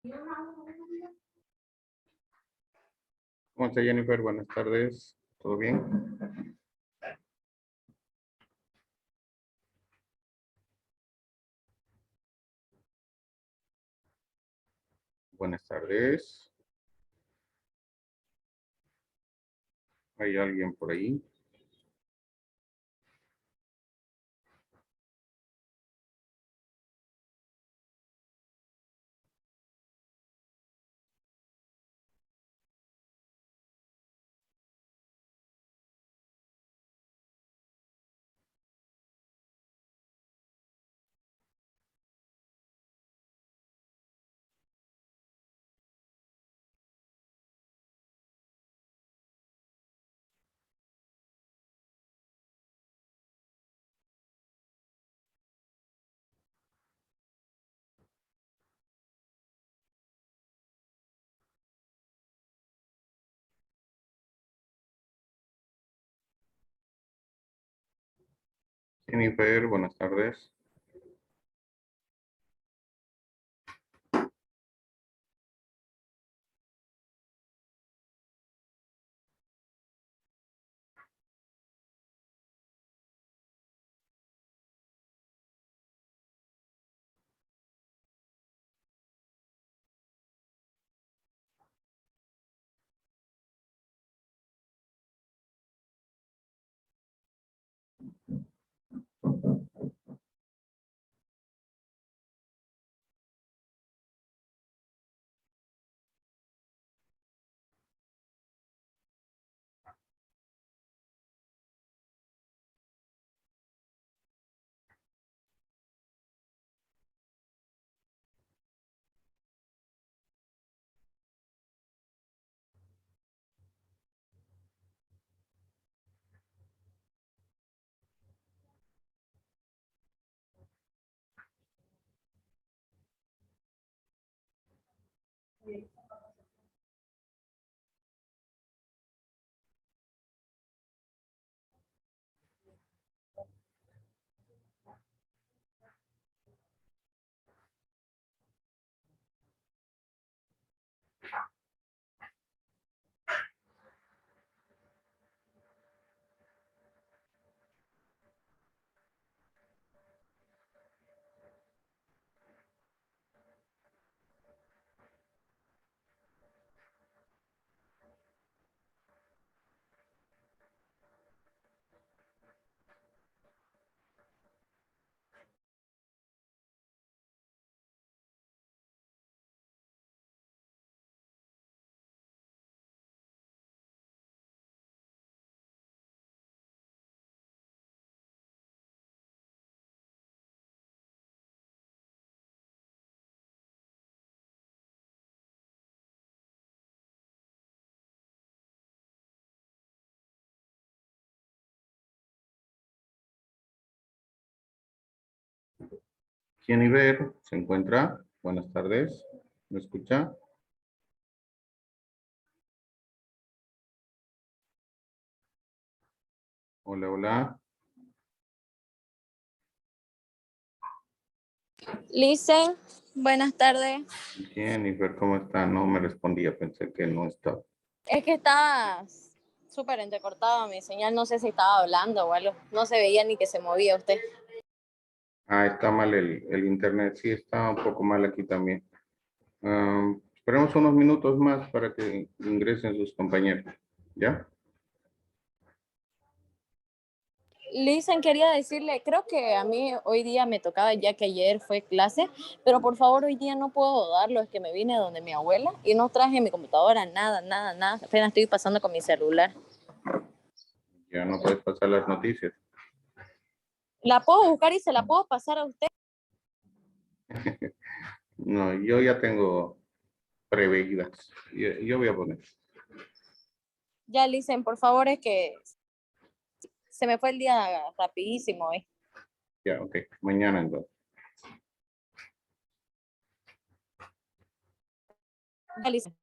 ¿Cómo está Jennifer? Buenas tardes. ¿Todo bien? Buenas tardes. ¿Hay alguien por ahí? Jennifer, buenas tardes. Jennifer, ¿se encuentra? Buenas tardes. ¿Me escucha? Hola, hola. Listen, buenas tardes. Jennifer, ¿cómo está? No me respondía, pensé que no estaba. Es que estaba súper entrecortada mi señal, no sé si estaba hablando o algo. No se veía ni que se movía usted. Ah, está mal el internet. Sí, está un poco mal aquí también. Esperemos unos minutos más para que ingresen sus compañeros. ¿Ya? Listen, quería decirle, creo que a mí hoy día me tocaba ya que ayer fue clase, pero por favor hoy día no puedo darlo, es que me vine donde mi abuela y no traje mi computadora, nada, nada, nada. Apenas estoy pasando con mi celular. Ya no puedes pasar las noticias. La puedo buscar y se la puedo pasar a usted. No, yo ya tengo preveídas. Yo voy a poner. Ya, Listen, por favor, es que se me fue el día rapidísimo, ¿eh? Ya, ok. Mañana entonces. Ya, Listen.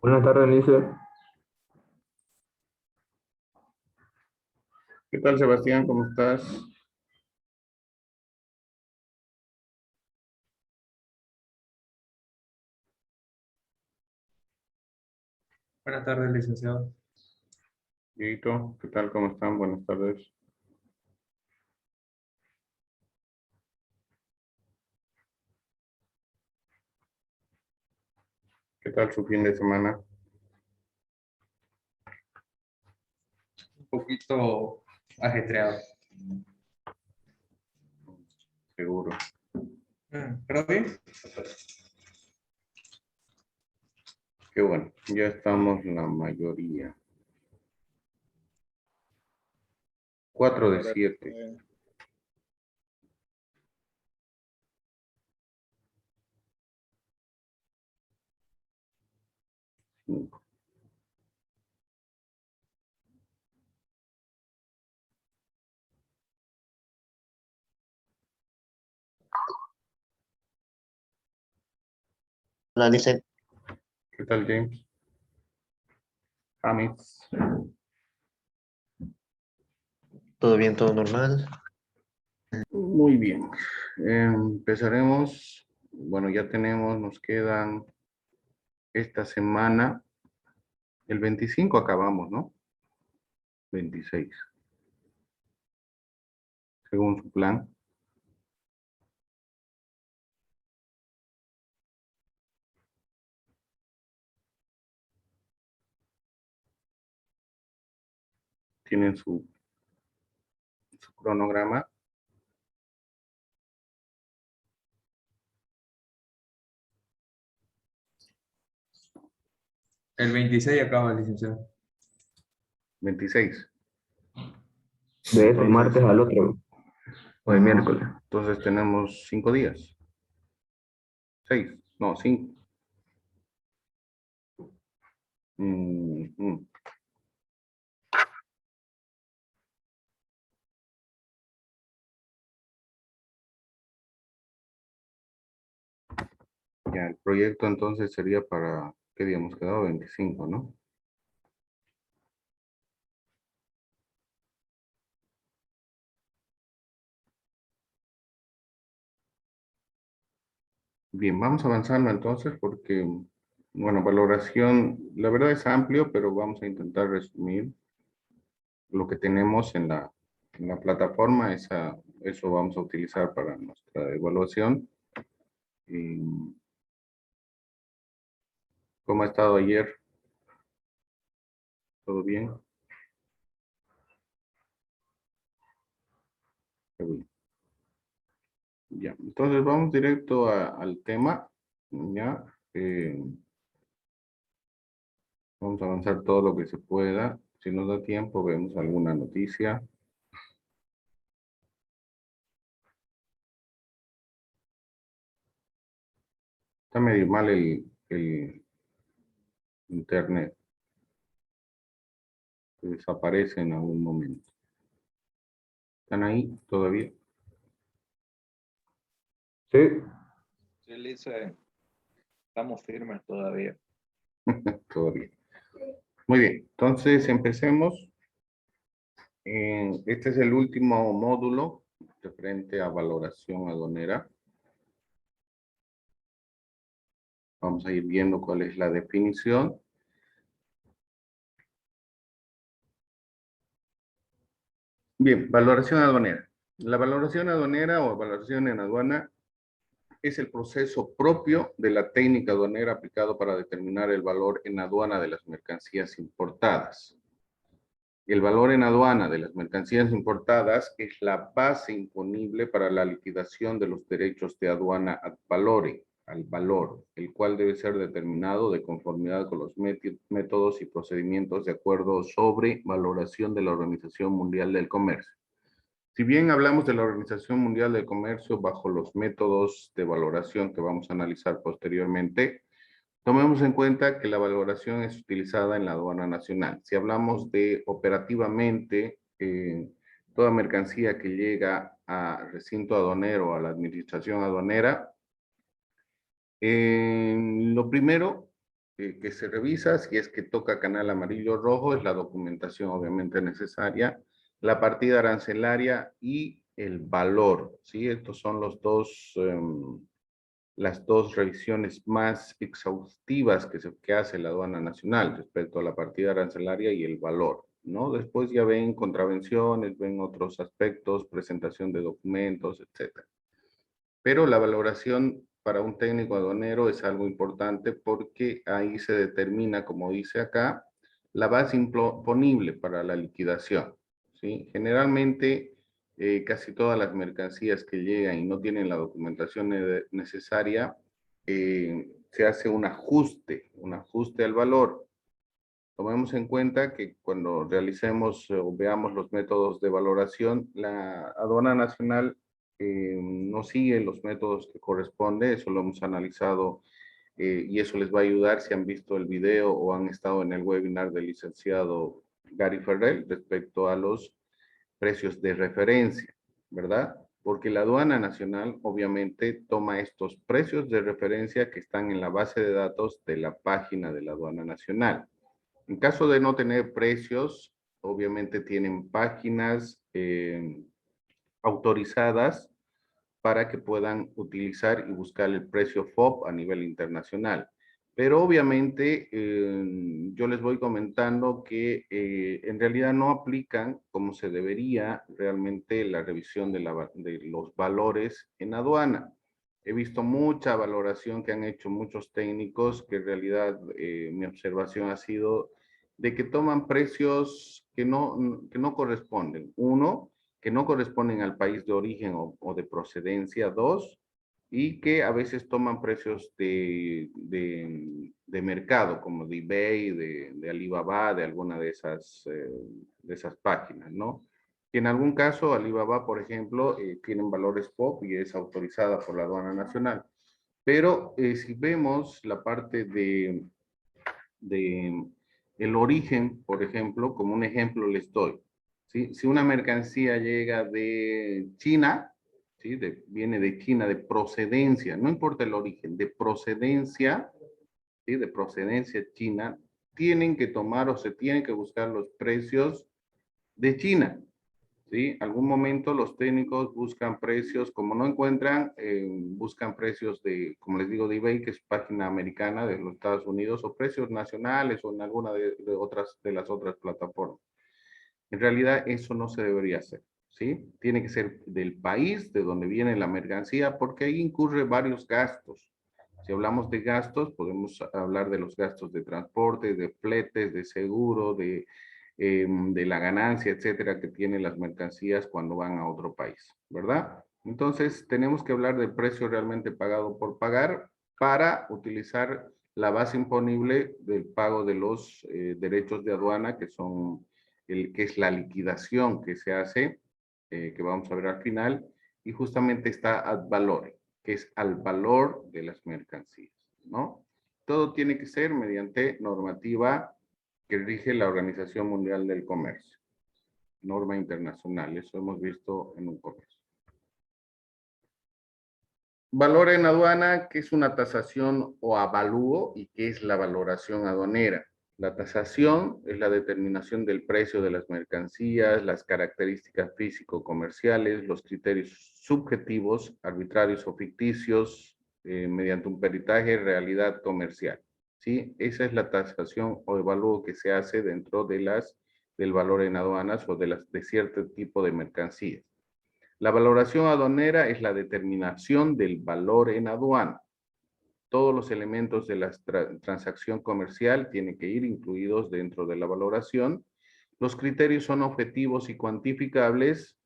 Buenas tardes, Lice. ¿Qué tal, Sebastián? ¿Cómo estás? Buenas tardes, licenciado. Dieguito, ¿qué tal? ¿Cómo están? Buenas tardes. ¿Qué tal su fin de semana? Un poquito ajetreado. Seguro. ¿Pero bien? Qué bueno, ya estamos la mayoría. 4 de 7. Hola, Lice. ¿Qué tal, James? James. ¿Todo bien, todo normal? Muy bien. Empezaremos. Bueno, ya tenemos, nos quedan esta semana. El 25 acabamos, ¿no? 26, según su plan. Tienen su cronograma. El 26 acaba, licenciado. 26. De ese martes al otro, o el miércoles. Entonces tenemos 5 días. 6, no, 5. Ya, el proyecto entonces sería para, ¿qué día hemos quedado? 25, ¿no? Bien, vamos avanzando entonces porque, bueno, valoración, la verdad es amplio, pero vamos a intentar resumir lo que tenemos en la plataforma. Eso vamos a utilizar para nuestra evaluación. Y, ¿cómo ha estado ayer? ¿Todo bien? Qué bien. Ya, entonces vamos directo al tema. Ya, vamos a avanzar todo lo que se pueda. Si nos da tiempo, vemos alguna noticia. Está medio mal el internet. Desaparece en algún momento. ¿Están ahí todavía? Sí, Sí, Lice, estamos firmes todavía. Todavía. Muy bien, entonces empecemos. Este es el último módulo referente a valoración aduanera. Vamos a ir viendo cuál es la definición. Bien, valoración aduanera. La valoración aduanera o valoración en aduana es el proceso propio de la técnica aduanera aplicado para determinar el valor en aduana de las mercancías importadas. El valor en aduana de las mercancías importadas es la base imponible para la liquidación de los derechos de aduana ad valorem, al valor, el cual debe ser determinado de conformidad con los métodos y procedimientos de acuerdo sobre valoración de la Organización Mundial del Comercio. Si bien hablamos de la Organización Mundial del Comercio bajo los métodos de valoración que vamos a analizar posteriormente, tomemos en cuenta que la valoración es utilizada en la aduana nacional. Si hablamos de operativamente, toda mercancía que llega a recinto aduanero, a la administración aduanera, lo primero que se revisa. Si es que toca canal amarillo o rojo, es la documentación obviamente necesaria, la partida arancelaria y el valor, ¿sí? Estos son los dos, las dos revisiones más exhaustivas que hace la aduana nacional respecto a la partida arancelaria y el valor, ¿no? Después ya ven contravenciones, ven otros aspectos, presentación de documentos, etcétera. Pero la valoración para un técnico aduanero es algo importante porque ahí se determina, como dice acá, la base imponible para la liquidación, ¿sí? Generalmente, casi todas las mercancías que llegan y no tienen la documentación necesaria, se hace un ajuste al valor. Tomemos en cuenta que cuando realicemos o veamos los métodos de valoración, la aduana nacional no sigue los métodos que corresponde. Eso lo hemos analizado y eso les va a ayudar si han visto el video o han estado en el webinar del licenciado Gary Ferrell respecto a los precios de referencia, ¿verdad? Porque la aduana nacional obviamente toma estos precios de referencia que están en la base de datos de la página de la aduana nacional. En caso de no tener precios, obviamente tienen páginas autorizadas para que puedan utilizar y buscar el precio FOB a nivel internacional. Pero obviamente yo les voy comentando que en realidad no aplican como se debería realmente la revisión de los valores en aduana. He visto mucha valoración que han hecho muchos técnicos que en realidad mi observación ha sido de que toman precios que no corresponden. Uno, que no corresponden al país de origen o de procedencia. Dos, y que a veces toman precios de mercado, como de eBay, de Alibaba, de alguna de esas páginas, ¿no? Que en algún caso, Alibaba, por ejemplo, tienen valores POP y es autorizada por la aduana nacional. Pero si vemos la parte de el origen, por ejemplo, como un ejemplo les doy. ¿Sí? Si una mercancía llega de China, ¿sí? Viene de China, de procedencia, no importa el origen, de procedencia, ¿sí? De procedencia china, tienen que tomar o se tienen que buscar los precios de China. ¿Sí? Algún momento los técnicos buscan precios, como no encuentran, buscan precios de, como les digo, de eBay, que es página americana de los Estados Unidos, o precios nacionales o en alguna de las otras plataformas. En realidad eso no se debería hacer, ¿sí? Tiene que ser del país de donde viene la mercancía, porque ahí incurre varios gastos. Si hablamos de gastos, podemos hablar de los gastos de transporte, de fletes, de seguro, de la ganancia, etcétera, que tienen las mercancías cuando van a otro país, ¿verdad? Entonces, tenemos que hablar del precio realmente pagado por pagar para utilizar la base imponible del pago de los derechos de aduana, que son que es la liquidación que se hace, que vamos a ver al final, y justamente está ad valore, que es al valor de las mercancías, ¿no? Todo tiene que ser mediante normativa que rige la Organización Mundial del Comercio, norma internacional, eso hemos visto en un comercio. Valor en aduana, que es una tasación o avalúo, y que es la valoración aduanera. La tasación es la determinación del precio de las mercancías, las características físico-comerciales, los criterios subjetivos, arbitrarios o ficticios, mediante un peritaje realidad comercial. ¿Sí? Esa es la tasación o evalúo que se hace dentro del valor en aduanas o de cierto tipo de mercancías. La valoración aduanera es la determinación del valor en aduana. Todos los elementos de la transacción comercial tienen que ir incluidos dentro de la valoración. Los criterios son objetivos y cuantificables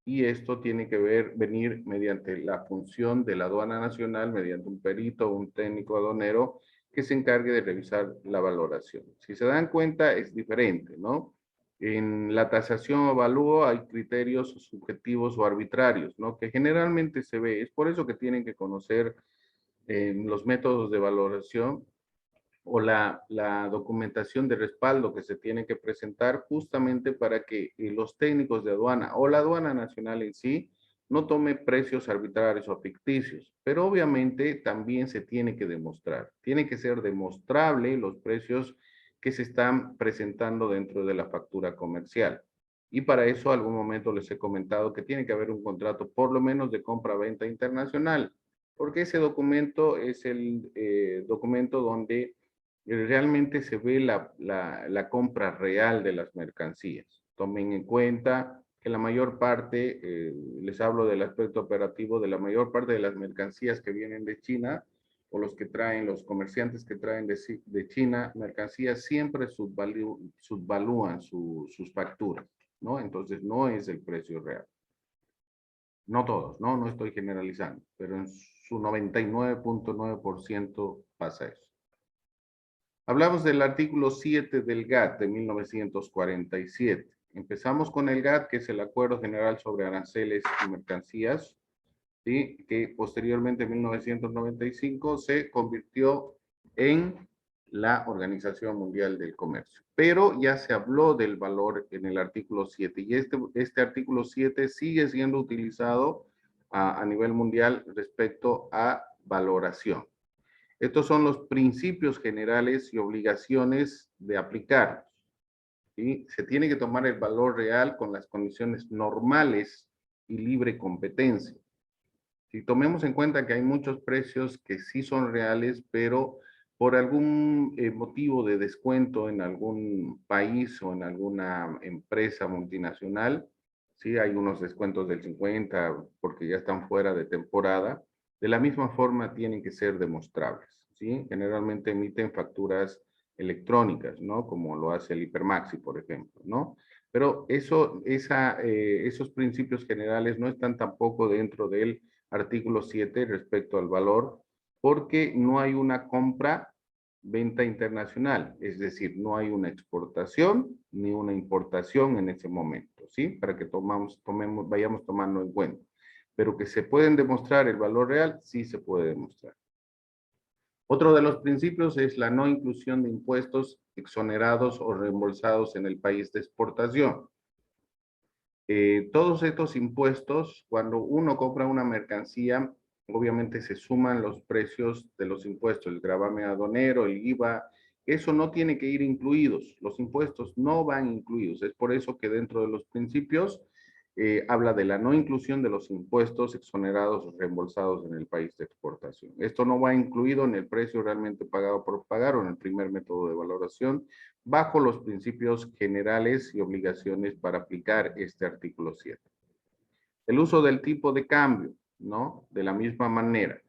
y esto tiene que venir mediante la función de la aduana nacional, mediante un perito o un técnico aduanero que se encargue de revisar la valoración. Si se dan cuenta, es diferente, ¿no? En la tasación o avalúo hay criterios subjetivos o arbitrarios, ¿no? Que generalmente se ve. Es por eso que tienen que conocer los métodos de valoración o la documentación de respaldo que se tiene que presentar justamente para que los técnicos de aduana o la aduana nacional en sí no tome precios arbitrarios o ficticios, pero obviamente también se tiene que demostrar. Tiene que ser demostrable los precios que se están presentando dentro de la factura comercial. Y para eso, algún momento les he comentado que tiene que haber un contrato por lo menos de compra-venta internacional, porque ese documento es el documento donde realmente se ve la compra real de las mercancías. Tomen en cuenta que la mayor parte, les hablo del aspecto operativo, de la mayor parte de las mercancías que vienen de China, o los que traen, los comerciantes que traen de China mercancías, siempre subvalúan sus facturas, ¿no? Entonces no es el precio real. No todos, ¿no? No estoy generalizando, pero en su 99.9% pasa eso. Hablamos del artículo 7 del GATT de 1947. Empezamos con el GATT, que es el Acuerdo General sobre Aranceles y Mercancías, ¿sí? Que posteriormente en 1995 se convirtió en la Organización Mundial del Comercio. Pero ya se habló del valor en el artículo 7 y este artículo 7 sigue siendo utilizado a nivel mundial respecto a valoración. Estos son los principios generales y obligaciones de aplicar. ¿Sí? Se tiene que tomar el valor real con las condiciones normales y libre competencia. Si tomemos en cuenta que hay muchos precios que sí son reales, pero por algún motivo de descuento en algún país o en alguna empresa multinacional, sí hay unos descuentos del 50 porque ya están fuera de temporada, de la misma forma tienen que ser demostrables, ¿sí? Generalmente emiten facturas electrónicas, ¿no? Como lo hace el Hipermaxi, por ejemplo, ¿no? Pero esos principios generales no están tampoco dentro del artículo 7 respecto al valor, porque no hay una compra-venta internacional, es decir, no hay una exportación ni una importación en ese momento, ¿sí? Para que vayamos tomando en cuenta. Pero que se pueden demostrar el valor real, sí se puede demostrar. Otro de los principios es la no inclusión de impuestos exonerados o reembolsados en el país de exportación. Todos estos impuestos, cuando uno compra una mercancía, obviamente se suman los precios de los impuestos, el gravamen aduanero, el IVA, eso no tiene que ir incluidos, los impuestos no van incluidos, es por eso que dentro de los principios habla de la no inclusión de los impuestos exonerados o reembolsados en el país de exportación. Esto no va incluido en el precio realmente pagado por pagar o en el primer método de valoración, bajo los principios generales y obligaciones para aplicar este artículo 7. El uso del tipo de cambio, ¿no? De la misma manera.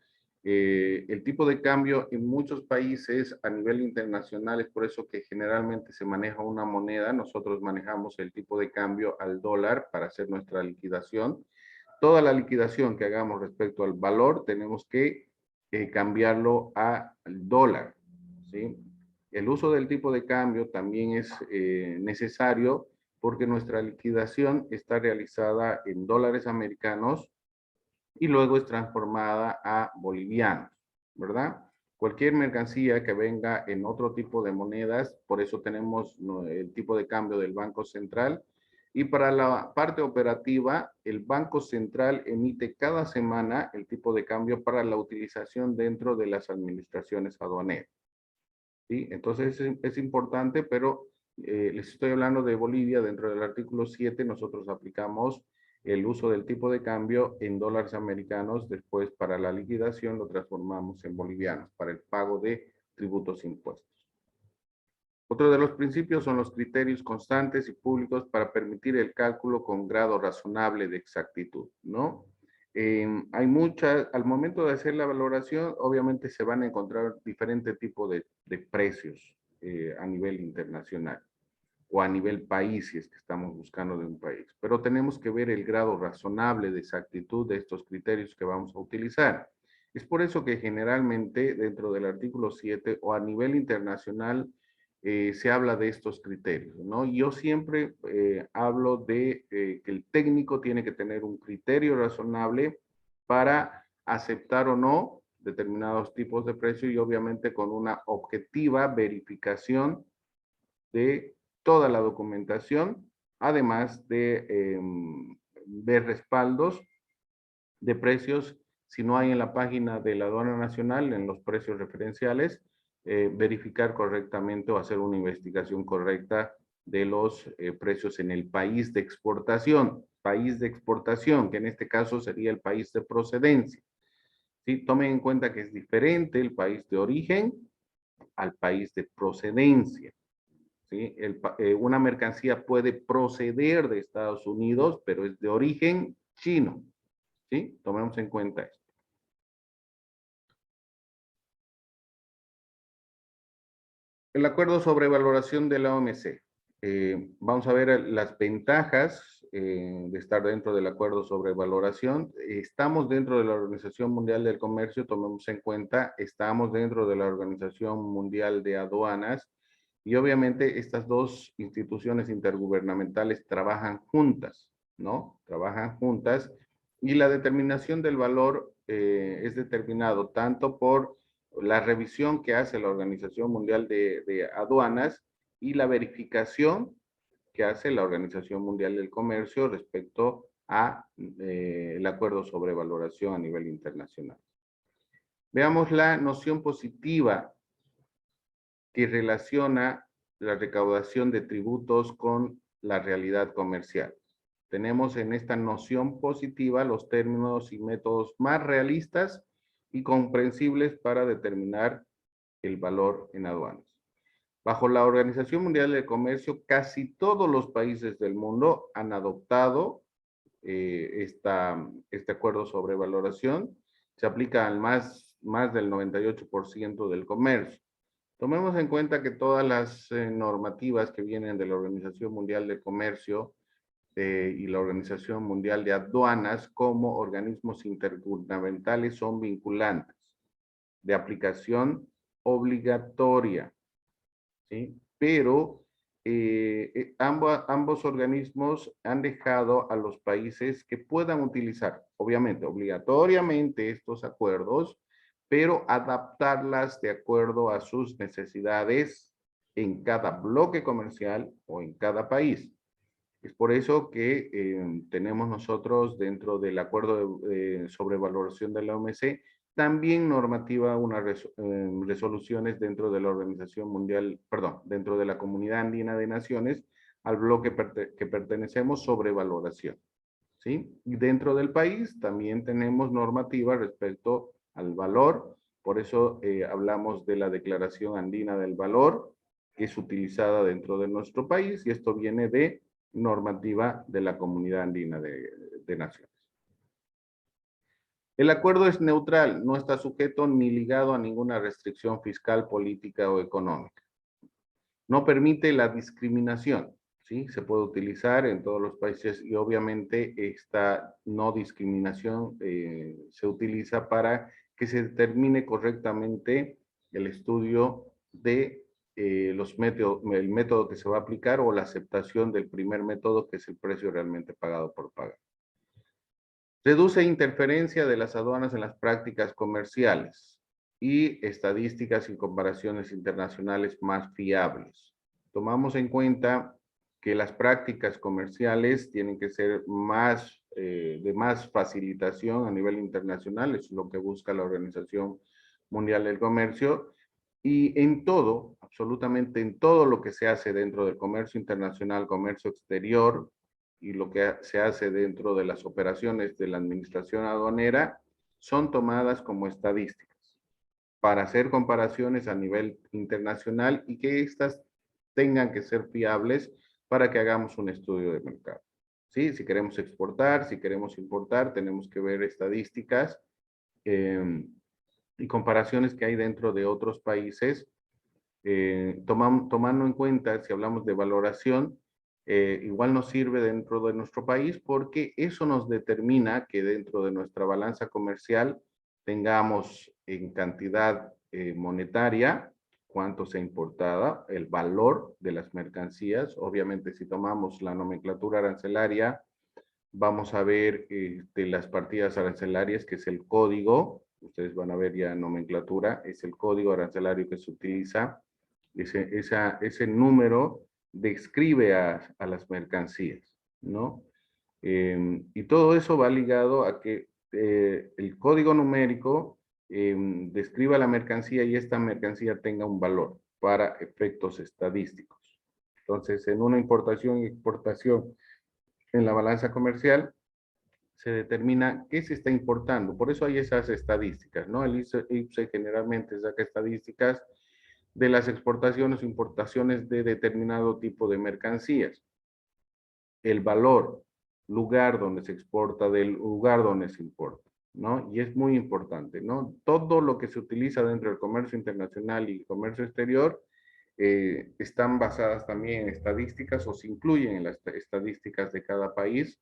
El tipo de cambio en muchos países a nivel internacional es por eso que generalmente se maneja una moneda. Nosotros manejamos el tipo de cambio al dólar para hacer nuestra liquidación. Toda la liquidación que hagamos respecto al valor tenemos que cambiarlo al dólar, ¿sí? El uso del tipo de cambio también es necesario porque nuestra liquidación está realizada en dólares americanos y luego es transformada a bolivianos, ¿verdad? Cualquier mercancía que venga en otro tipo de monedas, por eso tenemos el tipo de cambio del Banco Central. Y para la parte operativa, el Banco Central emite cada semana el tipo de cambio para la utilización dentro de las administraciones aduaneras. ¿Sí? Entonces es importante, pero les estoy hablando de Bolivia. Dentro del artículo 7 nosotros aplicamos el uso del tipo de cambio en dólares americanos, después para la liquidación lo transformamos en bolivianos para el pago de tributos e impuestos. Otro de los principios son los criterios constantes y públicos para permitir el cálculo con grado razonable de exactitud, ¿no? Al momento de hacer la valoración, obviamente se van a encontrar diferentes tipos de precios a nivel internacional o a nivel país, si es que estamos buscando de un país. Pero tenemos que ver el grado razonable de exactitud de estos criterios que vamos a utilizar. Es por eso que generalmente dentro del artículo 7 o a nivel internacional se habla de estos criterios, ¿no? Yo siempre hablo de que el técnico tiene que tener un criterio razonable para aceptar o no determinados tipos de precios y obviamente con una objetiva verificación de toda la documentación, además de ver respaldos de precios, si no hay en la página de la aduana nacional, en los precios referenciales, verificar correctamente o hacer una investigación correcta de los precios en el país de exportación, que en este caso sería el país de procedencia. ¿Sí? Tomen en cuenta que es diferente el país de origen al país de procedencia. ¿Sí? Una mercancía puede proceder de Estados Unidos, pero es de origen chino. ¿Sí? Tomemos en cuenta esto. El acuerdo sobre valoración de la OMC. Vamos a ver las ventajas de estar dentro del acuerdo sobre valoración. Estamos dentro de la Organización Mundial del Comercio, tomemos en cuenta, estamos dentro de la Organización Mundial de Aduanas y obviamente estas dos instituciones intergubernamentales trabajan juntas, ¿no? Trabajan juntas y la determinación del valor es determinado tanto por la revisión que hace la Organización Mundial de Aduanas y la verificación que hace la Organización Mundial del Comercio respecto a el acuerdo sobre valoración a nivel internacional. Veamos la noción positiva que relaciona la recaudación de tributos con la realidad comercial. Tenemos en esta noción positiva los términos y métodos más realistas y comprensibles para determinar el valor en aduanas. Bajo la Organización Mundial del Comercio, casi todos los países del mundo han adoptado este acuerdo sobre valoración. Se aplica al más del 98% del comercio. Tomemos en cuenta que todas las normativas que vienen de la Organización Mundial de Comercio y la Organización Mundial de Aduanas como organismos intergubernamentales son vinculantes, de aplicación obligatoria, ¿sí? Pero ambos organismos han dejado a los países que puedan utilizar, obviamente, obligatoriamente estos acuerdos, pero adaptarlas de acuerdo a sus necesidades en cada bloque comercial o en cada país. Es por eso que tenemos nosotros dentro del acuerdo sobre valoración de la OMC también normativa resoluciones dentro de la Organización Mundial, perdón, dentro de la Comunidad Andina de Naciones al bloque que pertenecemos sobre valoración. ¿Sí? Y dentro del país también tenemos normativa respecto al valor, por eso hablamos de la Declaración Andina del Valor, que es utilizada dentro de nuestro país y esto viene de normativa de la Comunidad Andina de Naciones. El acuerdo es neutral, no está sujeto ni ligado a ninguna restricción fiscal, política o económica. No permite la discriminación, ¿sí? Se puede utilizar en todos los países y obviamente esta no discriminación se utiliza para que se determine correctamente el estudio de el método que se va a aplicar o la aceptación del primer método que es el precio realmente pagado por pagar. Reduce interferencia de las aduanas en las prácticas comerciales y estadísticas y comparaciones internacionales más fiables. Tomamos en cuenta que las prácticas comerciales tienen que ser de más facilitación a nivel internacional, es lo que busca la Organización Mundial del Comercio, y en todo, absolutamente en todo lo que se hace dentro del comercio internacional, comercio exterior, y lo que se hace dentro de las operaciones de la administración aduanera, son tomadas como estadísticas para hacer comparaciones a nivel internacional y que éstas tengan que ser fiables para que hagamos un estudio de mercado. ¿Sí? Si queremos exportar, si queremos importar, tenemos que ver estadísticas y comparaciones que hay dentro de otros países, tomando en cuenta, si hablamos de valoración, igual nos sirve dentro de nuestro país porque eso nos determina que dentro de nuestra balanza comercial tengamos en cantidad monetaria cuánto se ha importado, el valor de las mercancías. Obviamente, si tomamos la nomenclatura arancelaria, vamos a ver de las partidas arancelarias, que es el código. Ustedes van a ver ya nomenclatura, es el código arancelario que se utiliza. Ese número describe a las mercancías, ¿no? Y todo eso va ligado a que el código numérico describa la mercancía y esta mercancía tenga un valor para efectos estadísticos. Entonces, en una importación y exportación en la balanza comercial, se determina qué se está importando. Por eso hay esas estadísticas, ¿no? El IPSE generalmente saca estadísticas de las exportaciones o importaciones de determinado tipo de mercancías. El valor, lugar donde se exporta, del lugar donde se importa, ¿no? Y es muy importante, ¿no? Todo lo que se utiliza dentro del comercio internacional y comercio exterior están basadas también en estadísticas o se incluyen en las estadísticas de cada país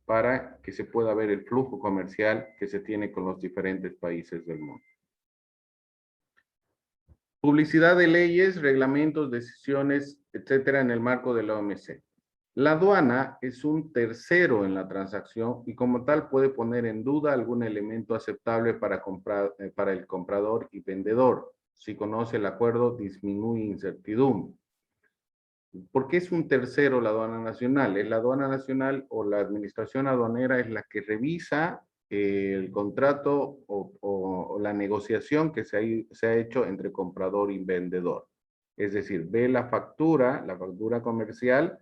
para que se pueda ver el flujo comercial que se tiene con los diferentes países del mundo. Publicidad de leyes, reglamentos, decisiones, etcétera, en el marco de la OMC. La aduana es un tercero en la transacción y como tal puede poner en duda algún elemento aceptable para el comprador y vendedor. Si conoce el acuerdo, disminuye incertidumbre. ¿Por qué es un tercero la aduana nacional? La aduana nacional o la administración aduanera es la que revisa el contrato o la negociación que se ha hecho entre comprador y vendedor. Es decir, ve la factura comercial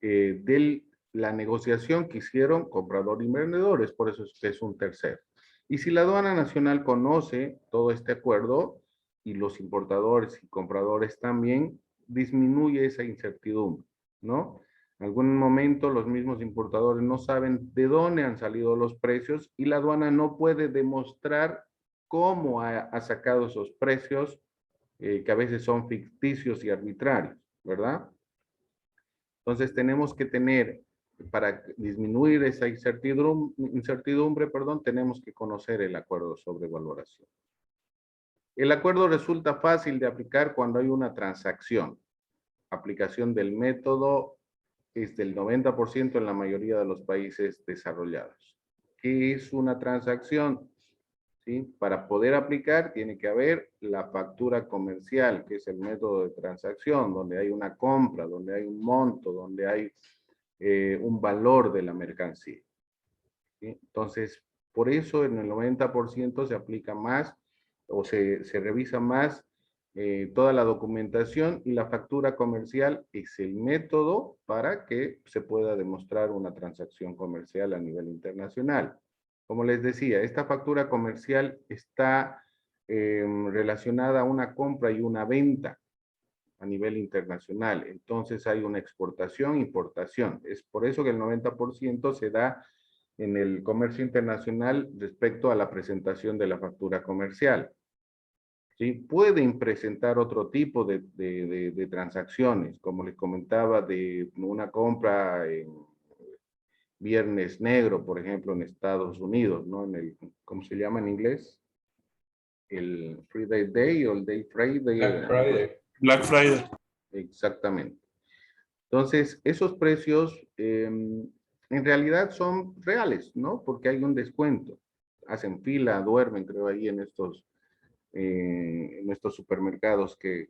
de la negociación que hicieron comprador y vendedores, por eso es que es un tercero. Y si la aduana nacional conoce todo este acuerdo y los importadores y compradores también, disminuye esa incertidumbre, ¿no? En algún momento los mismos importadores no saben de dónde han salido los precios y la aduana no puede demostrar cómo ha sacado esos precios que a veces son ficticios y arbitrarios, ¿verdad? Entonces tenemos que tener, para disminuir esa incertidumbre, tenemos que conocer el acuerdo sobre valoración. El acuerdo resulta fácil de aplicar cuando hay una transacción. Aplicación del método es del 90% en la mayoría de los países desarrollados. ¿Qué es una transacción? ¿Sí? Para poder aplicar tiene que haber la factura comercial, que es el método de transacción, donde hay una compra, donde hay un monto, donde hay un valor de la mercancía. ¿Sí? Entonces, por eso en el 90% se aplica más o se revisa más toda la documentación y la factura comercial es el método para que se pueda demostrar una transacción comercial a nivel internacional. Como les decía, esta factura comercial está relacionada a una compra y una venta a nivel internacional. Entonces hay una exportación, importación. Es por eso que el 90% se da en el comercio internacional respecto a la presentación de la factura comercial. ¿Sí? Pueden presentar otro tipo de transacciones, como les comentaba, de una compra en Viernes Negro, por ejemplo, en Estados Unidos, ¿no? En el, ¿cómo se llama en inglés? El Friday Day o el Day Friday. Black Friday. Black Friday. Exactamente. Entonces, esos precios en realidad son reales, ¿no? Porque hay un descuento. Hacen fila, duermen, creo, ahí en estos supermercados que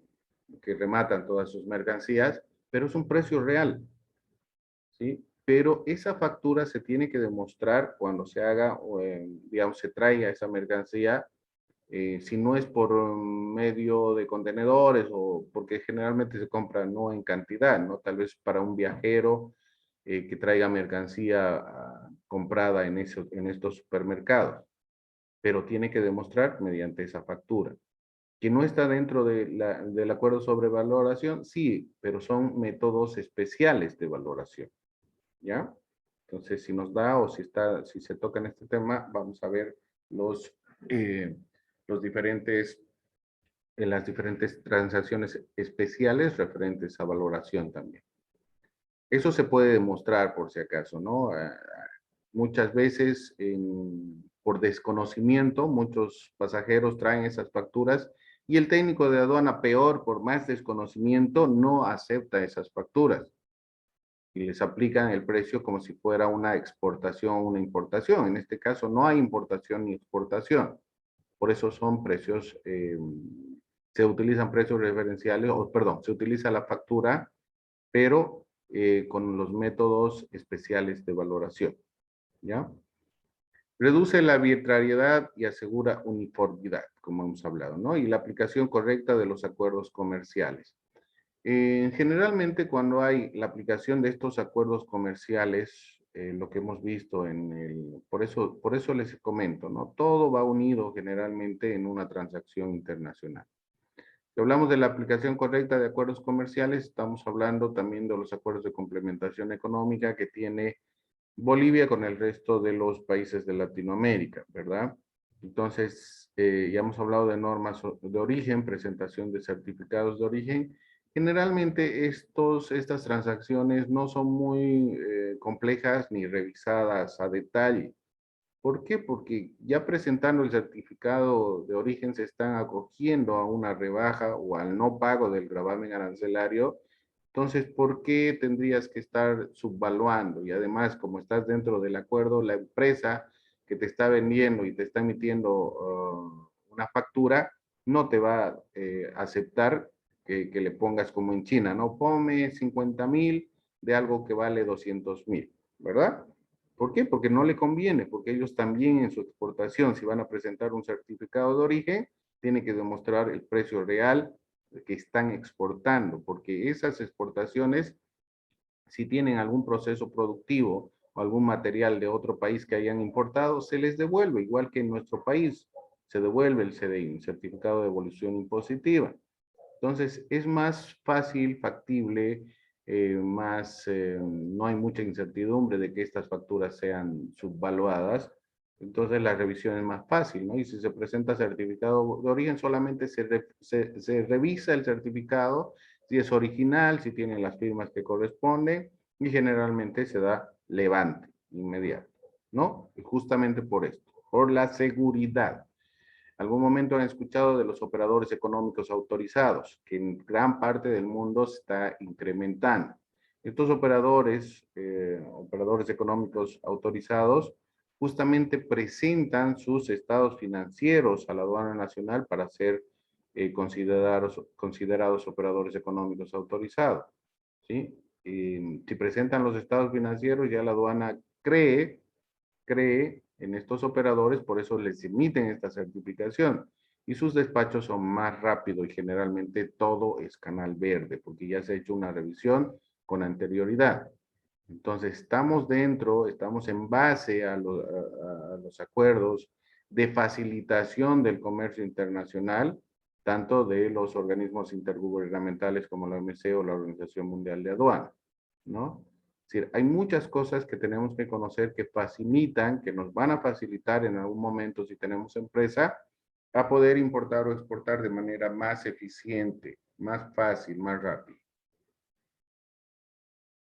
rematan todas sus mercancías, pero es un precio real, ¿sí? Pero esa factura se tiene que demostrar cuando se haga, o digamos, se traiga esa mercancía, si no es por medio de contenedores o porque generalmente se compra no en cantidad, ¿no? Tal vez para un viajero que traiga mercancía comprada en estos supermercados, pero tiene que demostrar mediante esa factura. Que no está dentro del acuerdo sobre valoración, sí, pero son métodos especiales de valoración, ¿ya? Entonces, si nos da o si se toca en este tema, vamos a ver las diferentes transacciones especiales referentes a valoración también. Eso se puede demostrar por si acaso, ¿no? Muchas veces, por desconocimiento, muchos pasajeros traen esas facturas y el técnico de aduana, peor, por más desconocimiento, no acepta esas facturas y les aplican el precio como si fuera una exportación o una importación. En este caso no hay importación ni exportación. Por eso son precios, se utilizan precios referenciales, o perdón, se utiliza la factura, pero con los métodos especiales de valoración, ¿ya? Reduce la arbitrariedad y asegura uniformidad, como hemos hablado, ¿no? Y la aplicación correcta de los acuerdos comerciales. Generalmente cuando hay la aplicación de estos acuerdos comerciales, lo que hemos visto por eso les comento, ¿no? Todo va unido generalmente en una transacción internacional. Si hablamos de la aplicación correcta de acuerdos comerciales, estamos hablando también de los acuerdos de complementación económica que tiene Bolivia con el resto de los países de Latinoamérica, ¿verdad? Entonces, ya hemos hablado de normas de origen, presentación de certificados de origen. Generalmente estas transacciones no son muy complejas ni revisadas a detalle. ¿Por qué? Porque ya presentando el certificado de origen se están acogiendo a una rebaja o al no pago del gravamen arancelario. Entonces, ¿por qué tendrías que estar subvaluando? Y además, como estás dentro del acuerdo, la empresa que te está vendiendo y te está emitiendo una factura, no te va a aceptar que le pongas como en China, ¿no? Ponme 50,000 de algo que vale 200,000, ¿verdad? ¿Por qué? Porque no le conviene, porque ellos también en su exportación, si van a presentar un certificado de origen, tienen que demostrar el precio real que están exportando, porque esas exportaciones, si tienen algún proceso productivo o algún material de otro país que hayan importado, se les devuelve, igual que en nuestro país, se devuelve el CDI, un certificado de devolución impositiva. Entonces, es más fácil, factible, no hay mucha incertidumbre de que estas facturas sean subvaluadas. Entonces, la revisión es más fácil, ¿no? Y si se presenta certificado de origen, solamente se revisa el certificado, si es original, si tiene las firmas que corresponden, y generalmente se da levante inmediato, ¿no? Y justamente por esto, por la seguridad. Algún momento han escuchado de los operadores económicos autorizados, que en gran parte del mundo se está incrementando. Estos operadores económicos autorizados, justamente presentan sus estados financieros a la aduana nacional para ser considerados operadores económicos autorizados, ¿sí? Si presentan los estados financieros, ya la aduana cree en estos operadores, por eso les emiten esta certificación. Y sus despachos son más rápidos y generalmente todo es canal verde, porque ya se ha hecho una revisión con anterioridad. Entonces, estamos en base a los acuerdos de facilitación del comercio internacional, tanto de los organismos intergubernamentales como la OMC o la Organización Mundial de Aduanas, ¿no? Es decir, hay muchas cosas que tenemos que conocer que facilitan, que nos van a facilitar en algún momento si tenemos empresa, a poder importar o exportar de manera más eficiente, más fácil, más rápida.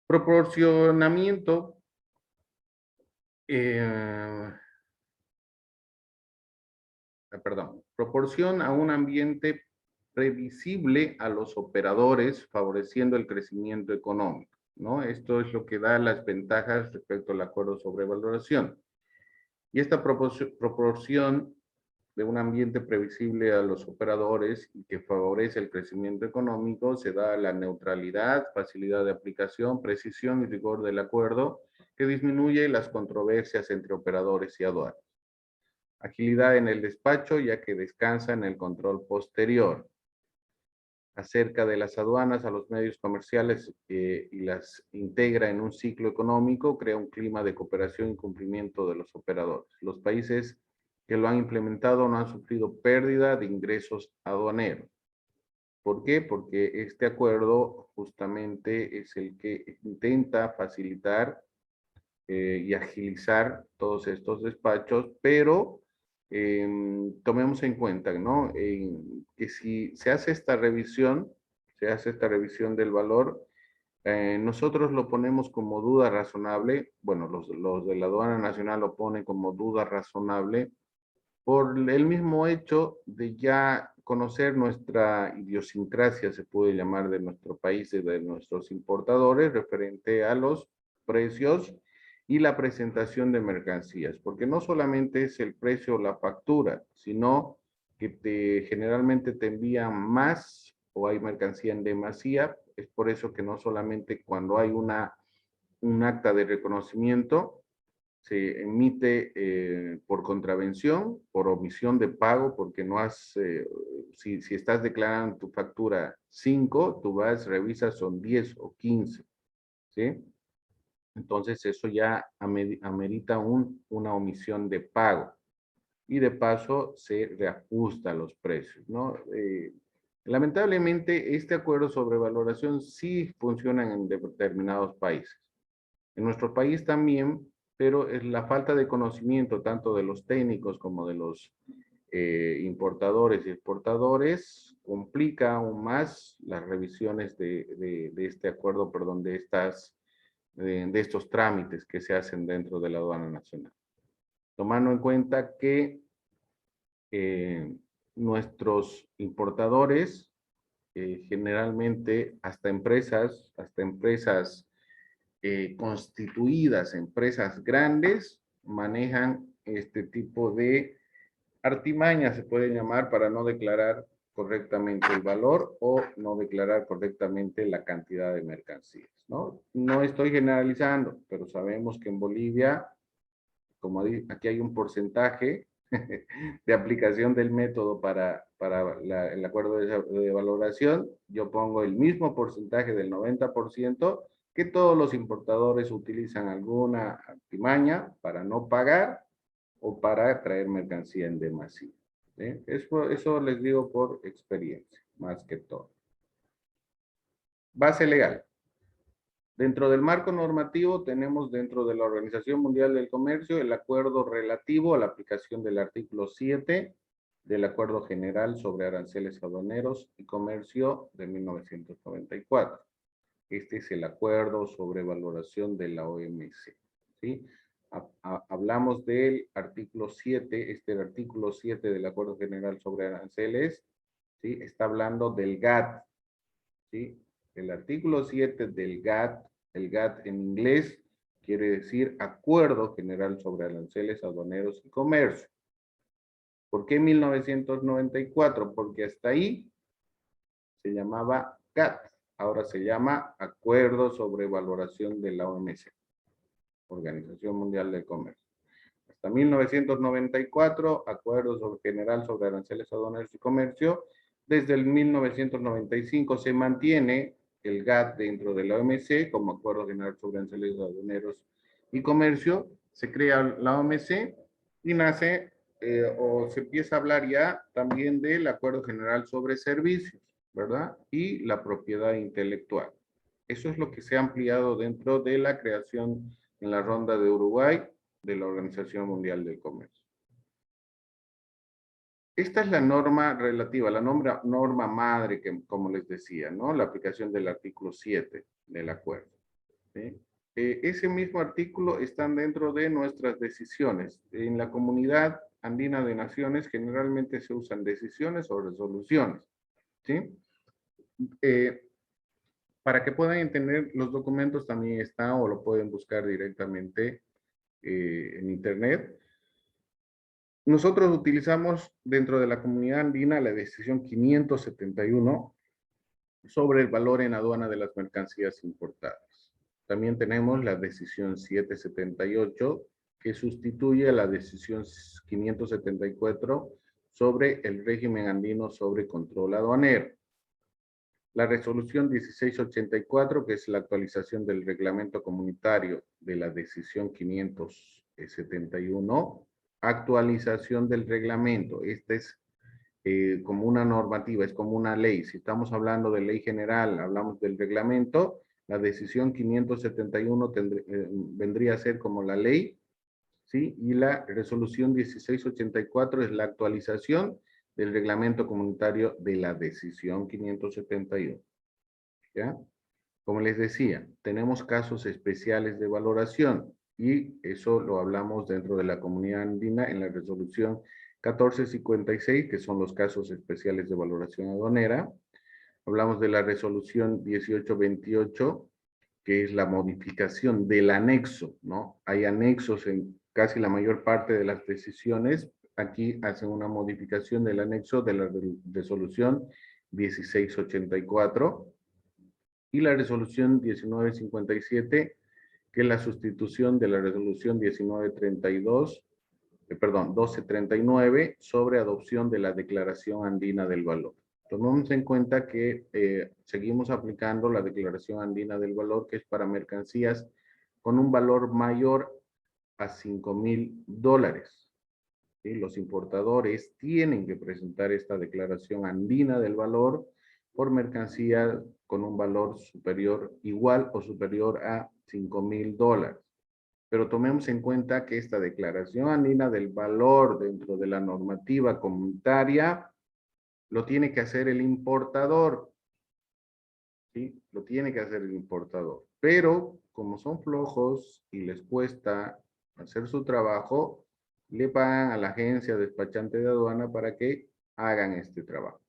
Proporcionamiento. Proporción a un ambiente previsible a los operadores, favoreciendo el crecimiento económico, ¿no? Esto es lo que da las ventajas respecto al acuerdo sobre valoración. Y esta proporción de un ambiente previsible a los operadores y que favorece el crecimiento económico se da la neutralidad, facilidad de aplicación, precisión y rigor del acuerdo, que disminuye las controversias entre operadores y aduanas. Agilidad en el despacho, ya que descansa en el control posterior. Acerca de las aduanas a los medios comerciales y las integra en un ciclo económico, crea un clima de cooperación y cumplimiento de los operadores. Los países que lo han implementado no han sufrido pérdida de ingresos aduaneros. ¿Por qué? Porque este acuerdo justamente es el que intenta facilitar y agilizar todos estos despachos, pero tomemos en cuenta, ¿no? Que si se hace esta revisión, del valor, nosotros lo ponemos como duda razonable, bueno, los de la aduana nacional lo ponen como duda razonable por el mismo hecho de ya conocer nuestra idiosincrasia, se puede llamar, de nuestro país y de nuestros importadores referente a los precios y la presentación de mercancías, porque no solamente es el precio o la factura, sino que generalmente te envían más o hay mercancía en demasía. Es por eso que no solamente cuando hay un acta de reconocimiento, se emite por contravención, por omisión de pago, porque no has, si estás declarando tu factura 5, tú vas, revisas, son 10 o 15, ¿sí? Entonces eso ya amerita una omisión de pago. Y de paso se reajusta los precios, ¿no? Lamentablemente este acuerdo sobre valoración sí funciona en determinados países. En nuestro país también, pero es la falta de conocimiento tanto de los técnicos como de los importadores y exportadores complica aún más las revisiones de este acuerdo, perdón, de estos trámites que se hacen dentro de la aduana nacional. Tomando en cuenta que nuestros importadores, generalmente hasta empresas constituidas, empresas grandes, manejan este tipo de artimañas, se puede llamar, para no declarar correctamente el valor o no declarar correctamente la cantidad de mercancías, ¿no? No estoy generalizando, pero sabemos que en Bolivia, como aquí hay un porcentaje de aplicación del método para el acuerdo de valoración, yo pongo el mismo porcentaje del 90%, que todos los importadores utilizan alguna artimaña para no pagar o para traer mercancía en demasía. ¿Sí? Eso les digo por experiencia, más que todo. Base legal. Dentro del marco normativo tenemos dentro de la Organización Mundial del Comercio el acuerdo relativo a la aplicación del artículo 7 del Acuerdo General sobre Aranceles Aduaneros y Comercio de 1994. Este es el acuerdo sobre valoración de la OMC. ¿Sí? Hablamos del artículo 7, el artículo 7 del Acuerdo General sobre Aranceles, ¿sí? Está hablando del GATT, ¿sí? El artículo 7 del GATT, el GATT en inglés quiere decir Acuerdo General sobre Aranceles Aduaneros y Comercio. ¿Por qué 1994? Porque hasta ahí se llamaba GATT, ahora se llama Acuerdo sobre Valoración de la OMC, Organización Mundial del Comercio. Hasta 1994, Acuerdo General sobre Aranceles Aduaneros y Comercio. Desde el 1995 se mantiene el GATT dentro de la OMC como Acuerdo General sobre Aranceles Aduaneros y Comercio. Se crea la OMC y nace o se empieza a hablar ya también del Acuerdo General sobre Servicios, ¿verdad? Y la propiedad intelectual. Eso es lo que se ha ampliado dentro de la creación en la ronda de Uruguay de la Organización Mundial del Comercio. Esta es la norma relativa, la norma madre, que, como les decía, ¿no? La aplicación del artículo 7 del acuerdo. ¿Sí? Ese mismo artículo está dentro de nuestras decisiones. En la Comunidad Andina de Naciones generalmente se usan decisiones o resoluciones. ¿Sí? Para que puedan entender, los documentos también están o lo pueden buscar directamente en internet. Nosotros utilizamos dentro de la Comunidad Andina la decisión 571 sobre el valor en aduana de las mercancías importadas. También tenemos la decisión 778 que sustituye a la decisión 574 sobre el régimen andino sobre control aduanero. La resolución 1684, que es la actualización del reglamento comunitario de la decisión 571, actualización del reglamento. Este es como una normativa, es como una ley. Si estamos hablando de ley general, hablamos del reglamento, la decisión 571 vendría a ser como la ley, ¿sí? Y la resolución 1684 es la actualización del reglamento comunitario de la decisión 571. ¿Ya? Como les decía, tenemos casos especiales de valoración y eso lo hablamos dentro de la Comunidad Andina en la resolución 1456, que son los casos especiales de valoración aduanera. Hablamos de la resolución 1828, que es la modificación del anexo, ¿no? Hay anexos en casi la mayor parte de las decisiones. Aquí hacen una modificación del anexo de la resolución 1684 y la resolución 1957, que es la sustitución de la resolución 1239 sobre adopción de la Declaración Andina del Valor. Tomemos en cuenta que seguimos aplicando la Declaración Andina del Valor, que es para mercancías con un valor mayor a $5,000. ¿Sí? Los importadores tienen que presentar esta Declaración Andina del Valor por mercancía con un valor superior, igual o superior a $5,000. Pero tomemos en cuenta que esta Declaración Andina del Valor dentro de la normativa comunitaria lo tiene que hacer el importador. ¿Sí? Lo tiene que hacer el importador. Pero como son flojos y les cuesta hacer su trabajo, le pagan a la agencia despachante de aduana para que hagan este trabajo.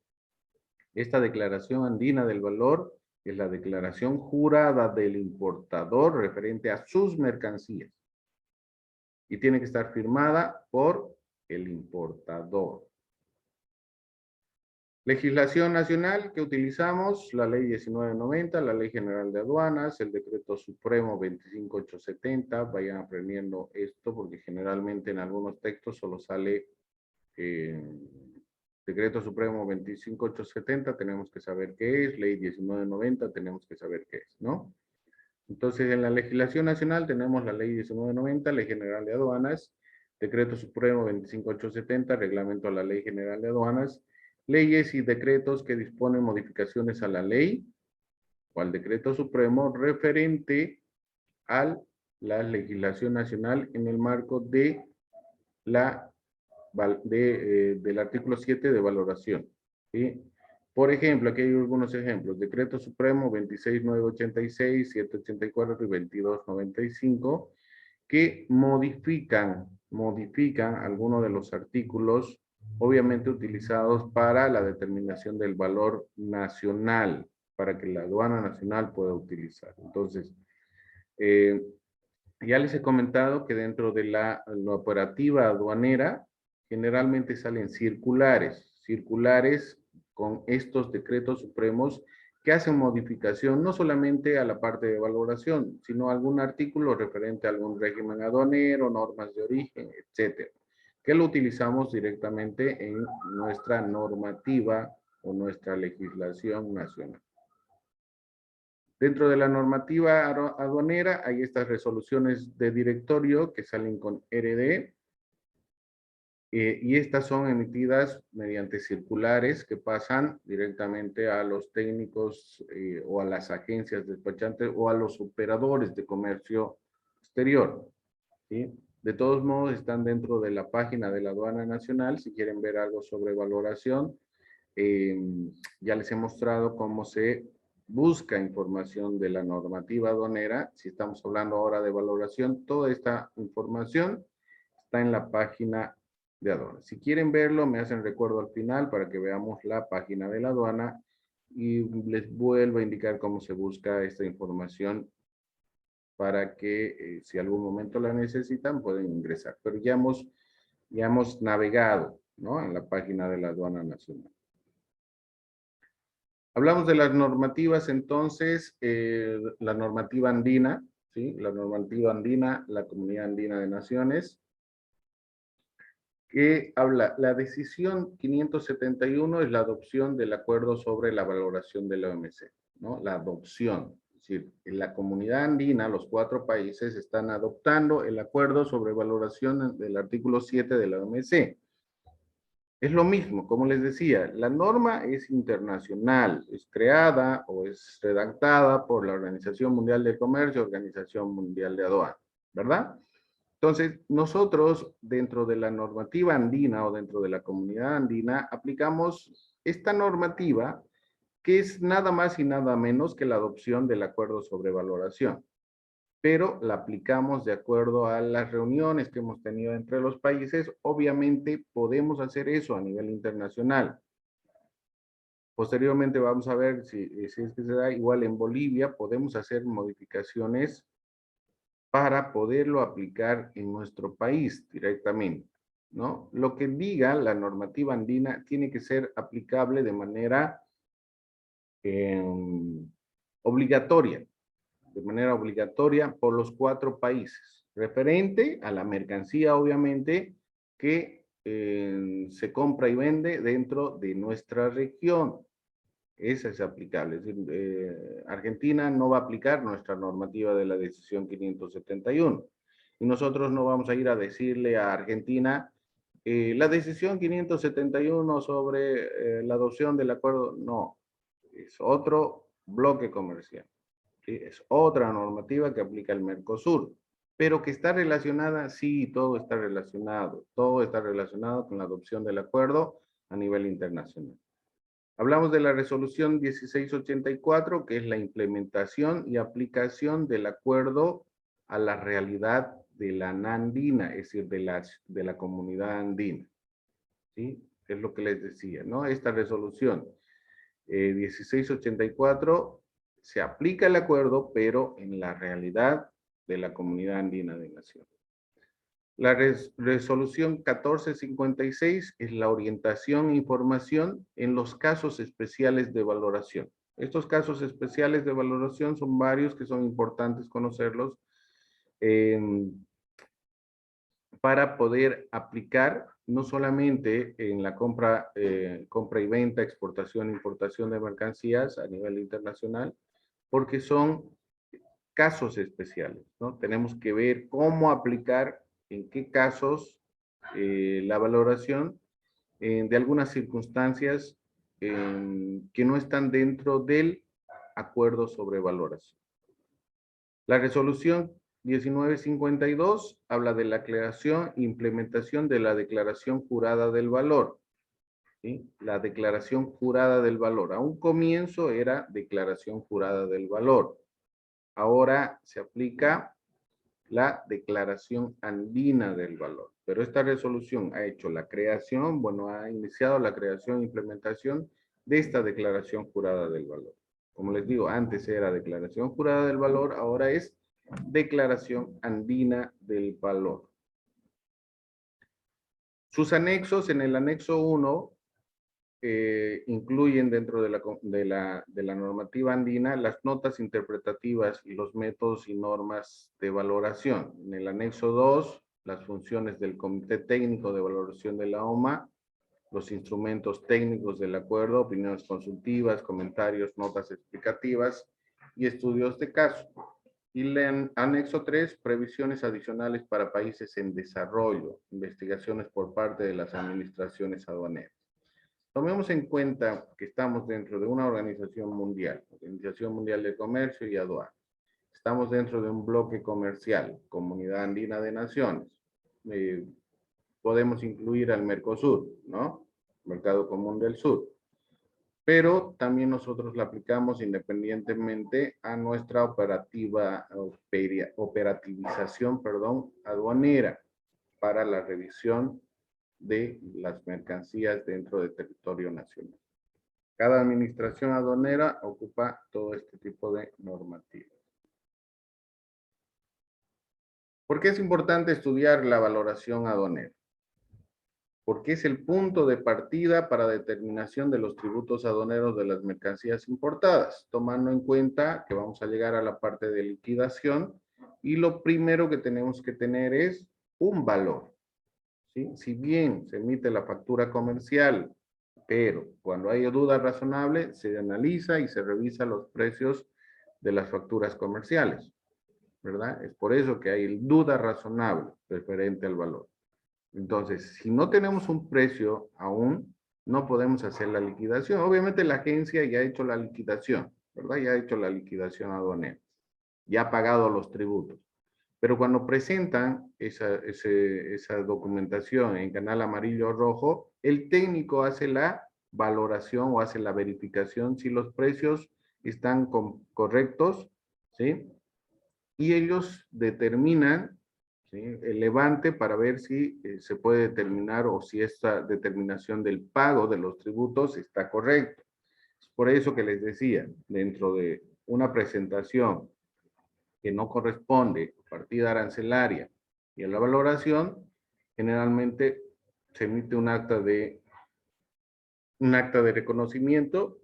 Esta Declaración Andina del Valor es la declaración jurada del importador referente a sus mercancías. Y tiene que estar firmada por el importador. Legislación nacional que utilizamos, la Ley 1990, la Ley General de Aduanas, el Decreto Supremo 25870. Vayan aprendiendo esto porque generalmente en algunos textos solo sale Decreto Supremo 25870, tenemos que saber qué es. Ley 1990, tenemos que saber qué es, ¿no? Entonces, en la legislación nacional tenemos la Ley 1990, Ley General de Aduanas, Decreto Supremo 25870, Reglamento a la Ley General de Aduanas, leyes y decretos que disponen modificaciones a la ley o al Decreto Supremo referente a la legislación nacional en el marco de del artículo 7 de valoración. ¿Sí? Por ejemplo, aquí hay algunos ejemplos. Decreto Supremo 26986, 784 y 2295, que modifican algunos de los artículos, obviamente utilizados para la determinación del valor nacional, para que la aduana nacional pueda utilizar. Entonces, ya les he comentado que dentro de la operativa aduanera, generalmente salen circulares con estos decretos supremos que hacen modificación no solamente a la parte de valoración, sino a algún artículo referente a algún régimen aduanero, normas de origen, etcétera, que lo utilizamos directamente en nuestra normativa o nuestra legislación nacional. Dentro de la normativa aduanera hay estas resoluciones de directorio que salen con RD, y estas son emitidas mediante circulares que pasan directamente a los técnicos o a las agencias despachantes o a los operadores de comercio exterior. ¿Sí? De todos modos, están dentro de la página de la Aduana Nacional. Si quieren ver algo sobre valoración, ya les he mostrado cómo se busca información de la normativa aduanera. Si estamos hablando ahora de valoración, toda esta información está en la página de aduana. Si quieren verlo, me hacen recuerdo al final para que veamos la página de la aduana y les vuelvo a indicar cómo se busca esta información para que si algún momento la necesitan pueden ingresar. Pero ya hemos navegado, ¿no?, en la página de la Aduana Nacional. Hablamos de las normativas, entonces, la normativa andina, ¿sí? La normativa andina, la Comunidad Andina de Naciones, que habla, la decisión 571 es la adopción del acuerdo sobre la valoración de la OMC, ¿no? La adopción, es decir, en la Comunidad Andina, los 4 países están adoptando el acuerdo sobre valoración del artículo 7 de la OMC. Es lo mismo, como les decía, la norma es internacional, es creada o es redactada por la Organización Mundial del Comercio, Organización Mundial de Aduana, ¿verdad? Entonces, nosotros dentro de la normativa andina o dentro de la Comunidad Andina aplicamos esta normativa que es nada más y nada menos que la adopción del acuerdo sobre valoración. Pero la aplicamos de acuerdo a las reuniones que hemos tenido entre los países. Obviamente podemos hacer eso a nivel internacional. Posteriormente vamos a ver si es que se da igual en Bolivia, podemos hacer modificaciones para poderlo aplicar en nuestro país directamente, ¿no? Lo que diga la normativa andina tiene que ser aplicable de manera obligatoria, de manera obligatoria por los 4 países, referente a la mercancía, obviamente, que se compra y vende dentro de nuestra región. Esa es aplicable. Es decir, Argentina no va a aplicar nuestra normativa de la decisión 571. Y nosotros no vamos a ir a decirle a Argentina, la decisión 571 sobre la adopción del acuerdo, no. Es otro bloque comercial. ¿Sí? Es otra normativa que aplica el Mercosur. Pero que está relacionada, sí, todo está relacionado. Todo está relacionado con la adopción del acuerdo a nivel internacional. Hablamos de la resolución 1684, que es la implementación y aplicación del acuerdo a la realidad de la andina, es decir, de la comunidad andina. ¿Sí? Es lo que les decía, ¿no? Esta resolución 1684 se aplica el acuerdo, pero en la realidad de la comunidad andina de naciones. La resolución 1456 es la orientación e información en los casos especiales de valoración. Estos casos especiales de valoración son varios que son importantes conocerlos para poder aplicar no solamente en la compra y venta, exportación e importación de mercancías a nivel internacional, porque son casos especiales, ¿no? Tenemos que ver cómo aplicar, en qué casos la valoración de algunas circunstancias que no están dentro del acuerdo sobre valoración. La resolución 1952 habla de la creación e implementación de la declaración jurada del valor. ¿Sí? La declaración jurada del valor. A un comienzo era declaración jurada del valor. Ahora se aplica la declaración andina del valor. Pero esta resolución ha hecho la creación, bueno, ha iniciado la creación e implementación de esta declaración jurada del valor. Como les digo, antes era declaración jurada del valor, ahora es declaración andina del valor. Sus anexos, en el anexo 1, incluyen dentro de la normativa andina las notas interpretativas y los métodos y normas de valoración. En el anexo 2, las funciones del Comité Técnico de Valoración de la OMA, los instrumentos técnicos del acuerdo, opiniones consultivas, comentarios, notas explicativas y estudios de caso. Y el anexo 3, previsiones adicionales para países en desarrollo, investigaciones por parte de las administraciones aduaneras. Tomemos en cuenta que estamos dentro de una organización mundial, Organización Mundial de Comercio y Aduana. Estamos dentro de un bloque comercial, Comunidad Andina de Naciones. Podemos incluir al Mercosur, ¿no? Mercado Común del Sur. Pero también nosotros la aplicamos independientemente a nuestra operativización, aduanera para la revisión de las mercancías dentro del territorio nacional. Cada administración aduanera ocupa todo este tipo de normativas. ¿Por qué es importante estudiar la valoración aduanera? Porque es el punto de partida para determinación de los tributos aduaneros de las mercancías importadas, tomando en cuenta que vamos a llegar a la parte de liquidación y lo primero que tenemos que tener es un valor. ¿Sí? Si bien se emite la factura comercial, pero cuando hay duda razonable, se analiza y se revisa los precios de las facturas comerciales, ¿verdad? Es por eso que hay duda razonable referente al valor. Entonces, si no tenemos un precio aún, no podemos hacer la liquidación. Obviamente la agencia ya ha hecho la liquidación, ¿verdad? Ya ha hecho la liquidación aduanera, ya ha pagado los tributos. Pero cuando presentan esa documentación en canal amarillo o rojo, el técnico hace la valoración o hace la verificación si los precios están correctos, ¿sí? Y ellos determinan, ¿sí?, el levante para ver si se puede determinar o si esta determinación del pago de los tributos está correcto. Es por eso que les decía, dentro de una presentación que no corresponde a partida arancelaria y a la valoración, generalmente se emite un acta de reconocimiento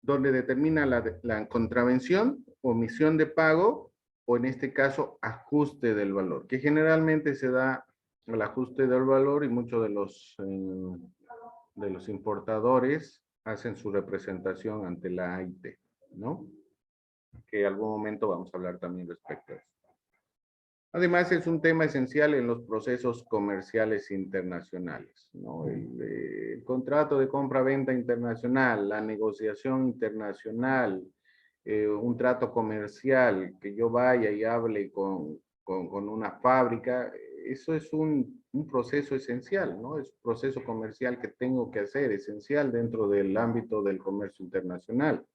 donde determina la contravención, omisión de pago, o en este caso, ajuste del valor, que generalmente se da el ajuste del valor y muchos de los importadores hacen su representación ante la AIT, ¿no? Que en algún momento vamos a hablar también respecto a eso. Además, es un tema esencial en los procesos comerciales internacionales, ¿no? El contrato de compra-venta internacional, la negociación internacional, un trato comercial, que yo vaya y hable con una fábrica, eso es un proceso esencial, ¿no? Es un proceso comercial que tengo que hacer, esencial dentro del ámbito del comercio internacional,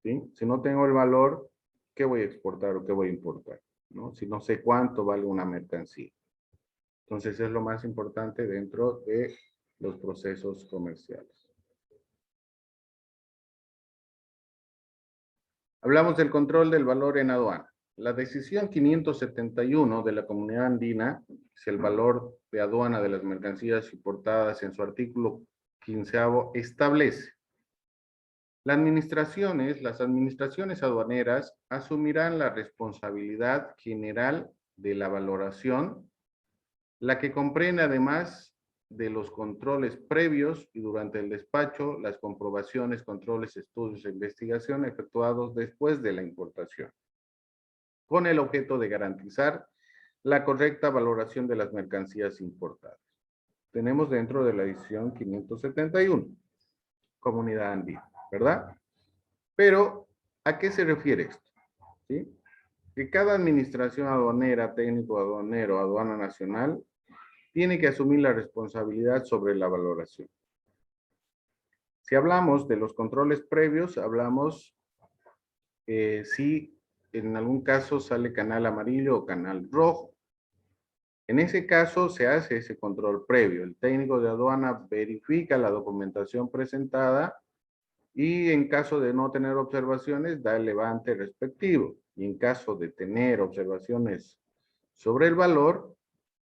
¿sí? Si no tengo el valor, ¿qué voy a exportar o qué voy a importar? ¿No? Si no sé cuánto vale una mercancía. Entonces es lo más importante dentro de los procesos comerciales. Hablamos del control del valor en aduana. La decisión 571 de la Comunidad Andina, es el valor de aduana de las mercancías importadas en su artículo 15º, establece: las administraciones aduaneras asumirán la responsabilidad general de la valoración, la que comprende además de los controles previos y durante el despacho, las comprobaciones, controles, estudios e investigación efectuados después de la importación, con el objeto de garantizar la correcta valoración de las mercancías importadas. Tenemos dentro de la edición 571, Comunidad Andina, ¿verdad? Pero, ¿a qué se refiere esto? ¿Sí? Que cada administración aduanera, técnico aduanero, aduana nacional, tiene que asumir la responsabilidad sobre la valoración. Si hablamos de los controles previos, hablamos si en algún caso sale canal amarillo o canal rojo. En ese caso se hace ese control previo. El técnico de aduana verifica la documentación presentada y en caso de no tener observaciones, da el levante respectivo. Y en caso de tener observaciones sobre el valor,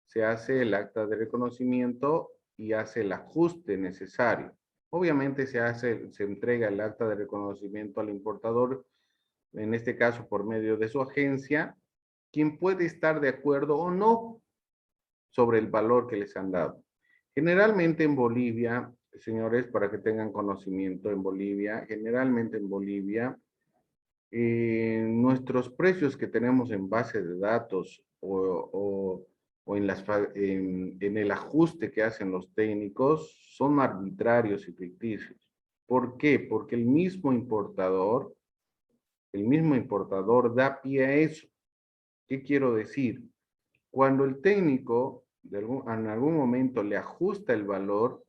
se hace el acta de reconocimiento y hace el ajuste necesario. Obviamente se entrega el acta de reconocimiento al importador, en este caso por medio de su agencia, quien puede estar de acuerdo o no sobre el valor que les han dado. Generalmente en Bolivia, señores, para que tengan conocimiento, generalmente en Bolivia, nuestros precios que tenemos en base de datos o en el ajuste que hacen los técnicos son arbitrarios y ficticios. ¿Por qué? Porque el mismo importador da pie a eso. ¿Qué quiero decir? Cuando el técnico en algún momento le ajusta el valor,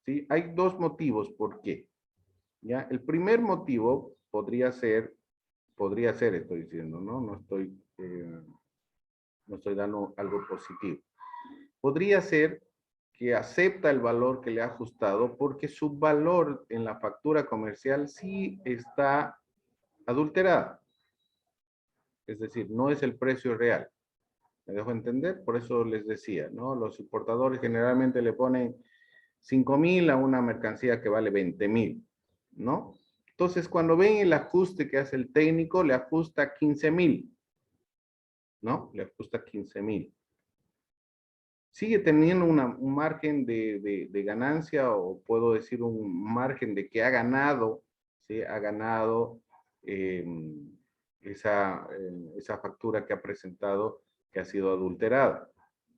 ¿sí? Hay dos motivos por qué. ¿Ya? El primer motivo podría ser, estoy diciendo, ¿no? No estoy dando algo positivo. Podría ser que acepta el valor que le ha ajustado porque su valor en la factura comercial sí está adulterado. Es decir, no es el precio real. ¿Me dejo entender? Por eso les decía, ¿no? Los importadores generalmente le ponen 5,000 a una mercancía que vale 20,000, ¿no? Entonces, cuando ven el ajuste que hace el técnico, le ajusta 15,000, ¿no? Le ajusta 15,000. Sigue teniendo un margen de ganancia, o puedo decir un margen de que ha ganado, ¿sí? Ha ganado esa factura que ha presentado, que ha sido adulterada,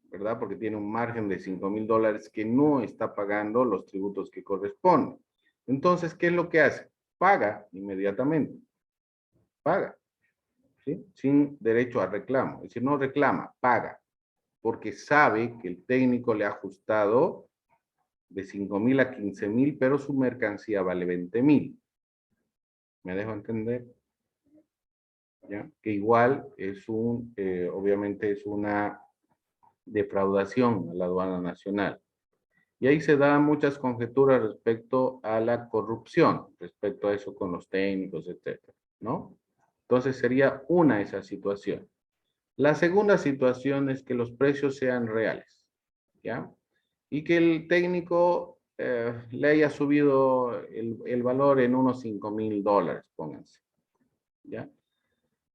¿verdad? Porque tiene un margen de $5,000 que no está pagando los tributos que corresponden. Entonces, ¿qué es lo que hace? Paga inmediatamente. Paga, ¿sí? Sin derecho a reclamo. Es decir, no reclama, paga. Porque sabe que el técnico le ha ajustado de 5,000 a 15,000, pero su mercancía vale 20,000. ¿Me dejo entender? ¿Ya? Que igual es obviamente es una defraudación a la aduana nacional. Y ahí se dan muchas conjeturas respecto a la corrupción, respecto a eso con los técnicos, etcétera, ¿no? Entonces sería esa situación. La segunda situación es que los precios sean reales, ¿ya? Y que el técnico le haya subido el valor en unos $5,000, pónganse. ¿Ya?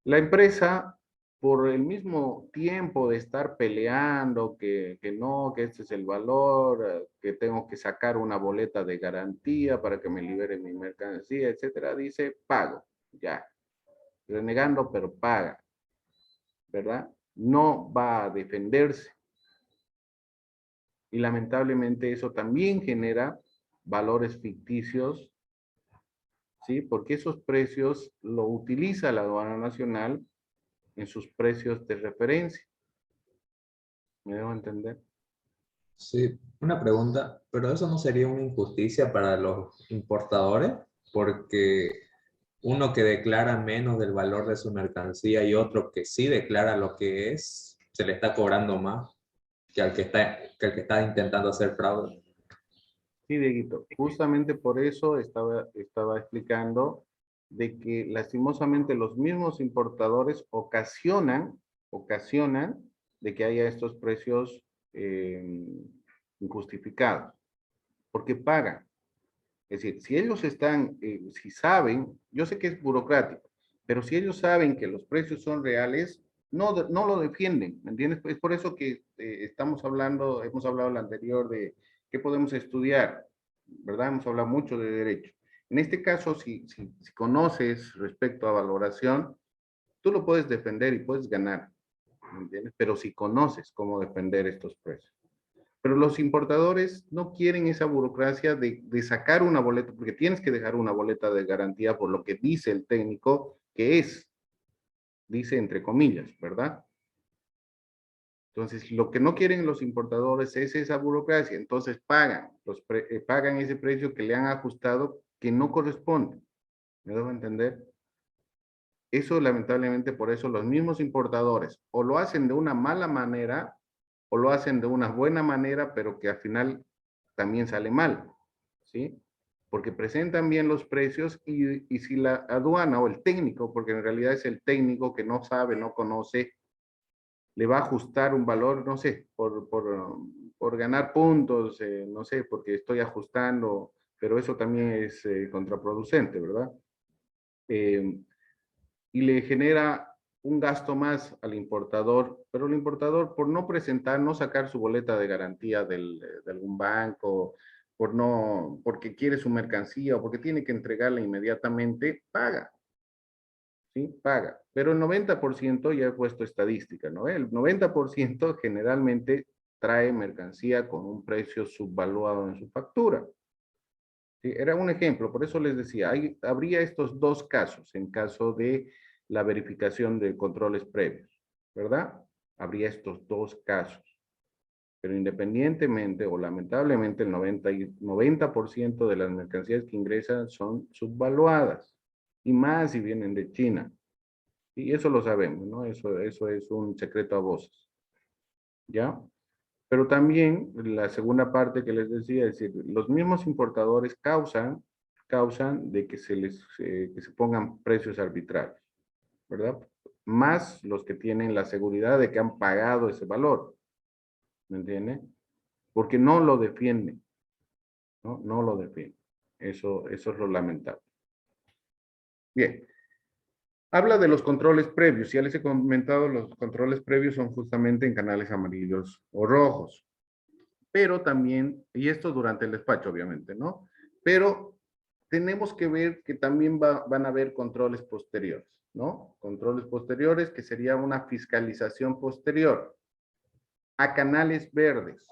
La empresa, por el mismo tiempo de estar peleando que no, que este es el valor, que tengo que sacar una boleta de garantía para que me libere mi mercancía, etcétera, dice, pago, ya. Renegando, pero paga, ¿verdad? No va a defenderse. Y lamentablemente eso también genera valores ficticios, ¿sí? Porque esos precios lo utiliza la aduana nacional en sus precios de referencia. ¿Me debo entender? Sí, una pregunta, pero eso no sería una injusticia para los importadores, porque uno que declara menos del valor de su mercancía y otro que sí declara lo que es, se le está cobrando más que al que está intentando hacer fraude. Sí, Dieguito, justamente por eso estaba explicando de que lastimosamente los mismos importadores ocasionan de que haya estos precios injustificados, porque pagan. Es decir, si ellos están, si saben, yo sé que es burocrático, pero si ellos saben que los precios son reales, no lo defienden, ¿me entiendes? Es por eso que hemos hablado en la anterior de qué podemos estudiar, ¿verdad? Hemos hablado mucho de derecho. En este caso, si conoces respecto a valoración, tú lo puedes defender y puedes ganar, ¿me entiendes? Pero si conoces cómo defender estos precios. Pero los importadores no quieren esa burocracia de sacar una boleta, porque tienes que dejar una boleta de garantía por lo que dice el técnico, que es, dice entre comillas, ¿verdad? Entonces, lo que no quieren los importadores es esa burocracia. Entonces, pagan ese precio que le han ajustado que no corresponde. ¿Me dejo entender? Eso, lamentablemente, por eso los mismos importadores o lo hacen de una mala manera o lo hacen de una buena manera, pero que al final también sale mal, ¿sí? Porque presentan bien los precios y si la aduana o el técnico, porque en realidad es el técnico que no sabe, no conoce, le va a ajustar un valor, no sé, por ganar puntos, no sé, porque estoy ajustando, pero eso también es contraproducente, ¿verdad? Y le genera un gasto más al importador, pero el importador por no presentar, no sacar su boleta de garantía de algún banco, porque quiere su mercancía o porque tiene que entregarla inmediatamente, paga, ¿sí? Paga. Pero el 90%, ya he puesto estadística, ¿no? El 90% generalmente trae mercancía con un precio subvaluado en su factura. Sí, era un ejemplo, por eso les decía, habría estos dos casos en caso de la verificación de controles previos, ¿verdad? Habría estos dos casos. Pero independientemente o lamentablemente el 90% de las mercancías que ingresan son subvaluadas y más si vienen de China. Y eso lo sabemos, ¿no? Eso es un secreto a voces, ¿ya? Pero también la segunda parte que les decía, es decir, los mismos importadores causan de que que se pongan precios arbitrarios, ¿verdad? Más los que tienen la seguridad de que han pagado ese valor, ¿me entiende? Porque no lo defienden, ¿no? No lo defienden. Eso es lo lamentable. Bien. Habla de los controles previos. Ya les he comentado, los controles previos son justamente en canales amarillos o rojos. Pero también, y esto durante el despacho, obviamente, ¿no? Pero tenemos que ver que también van a haber controles posteriores, ¿no? Controles posteriores que sería una fiscalización posterior a canales verdes,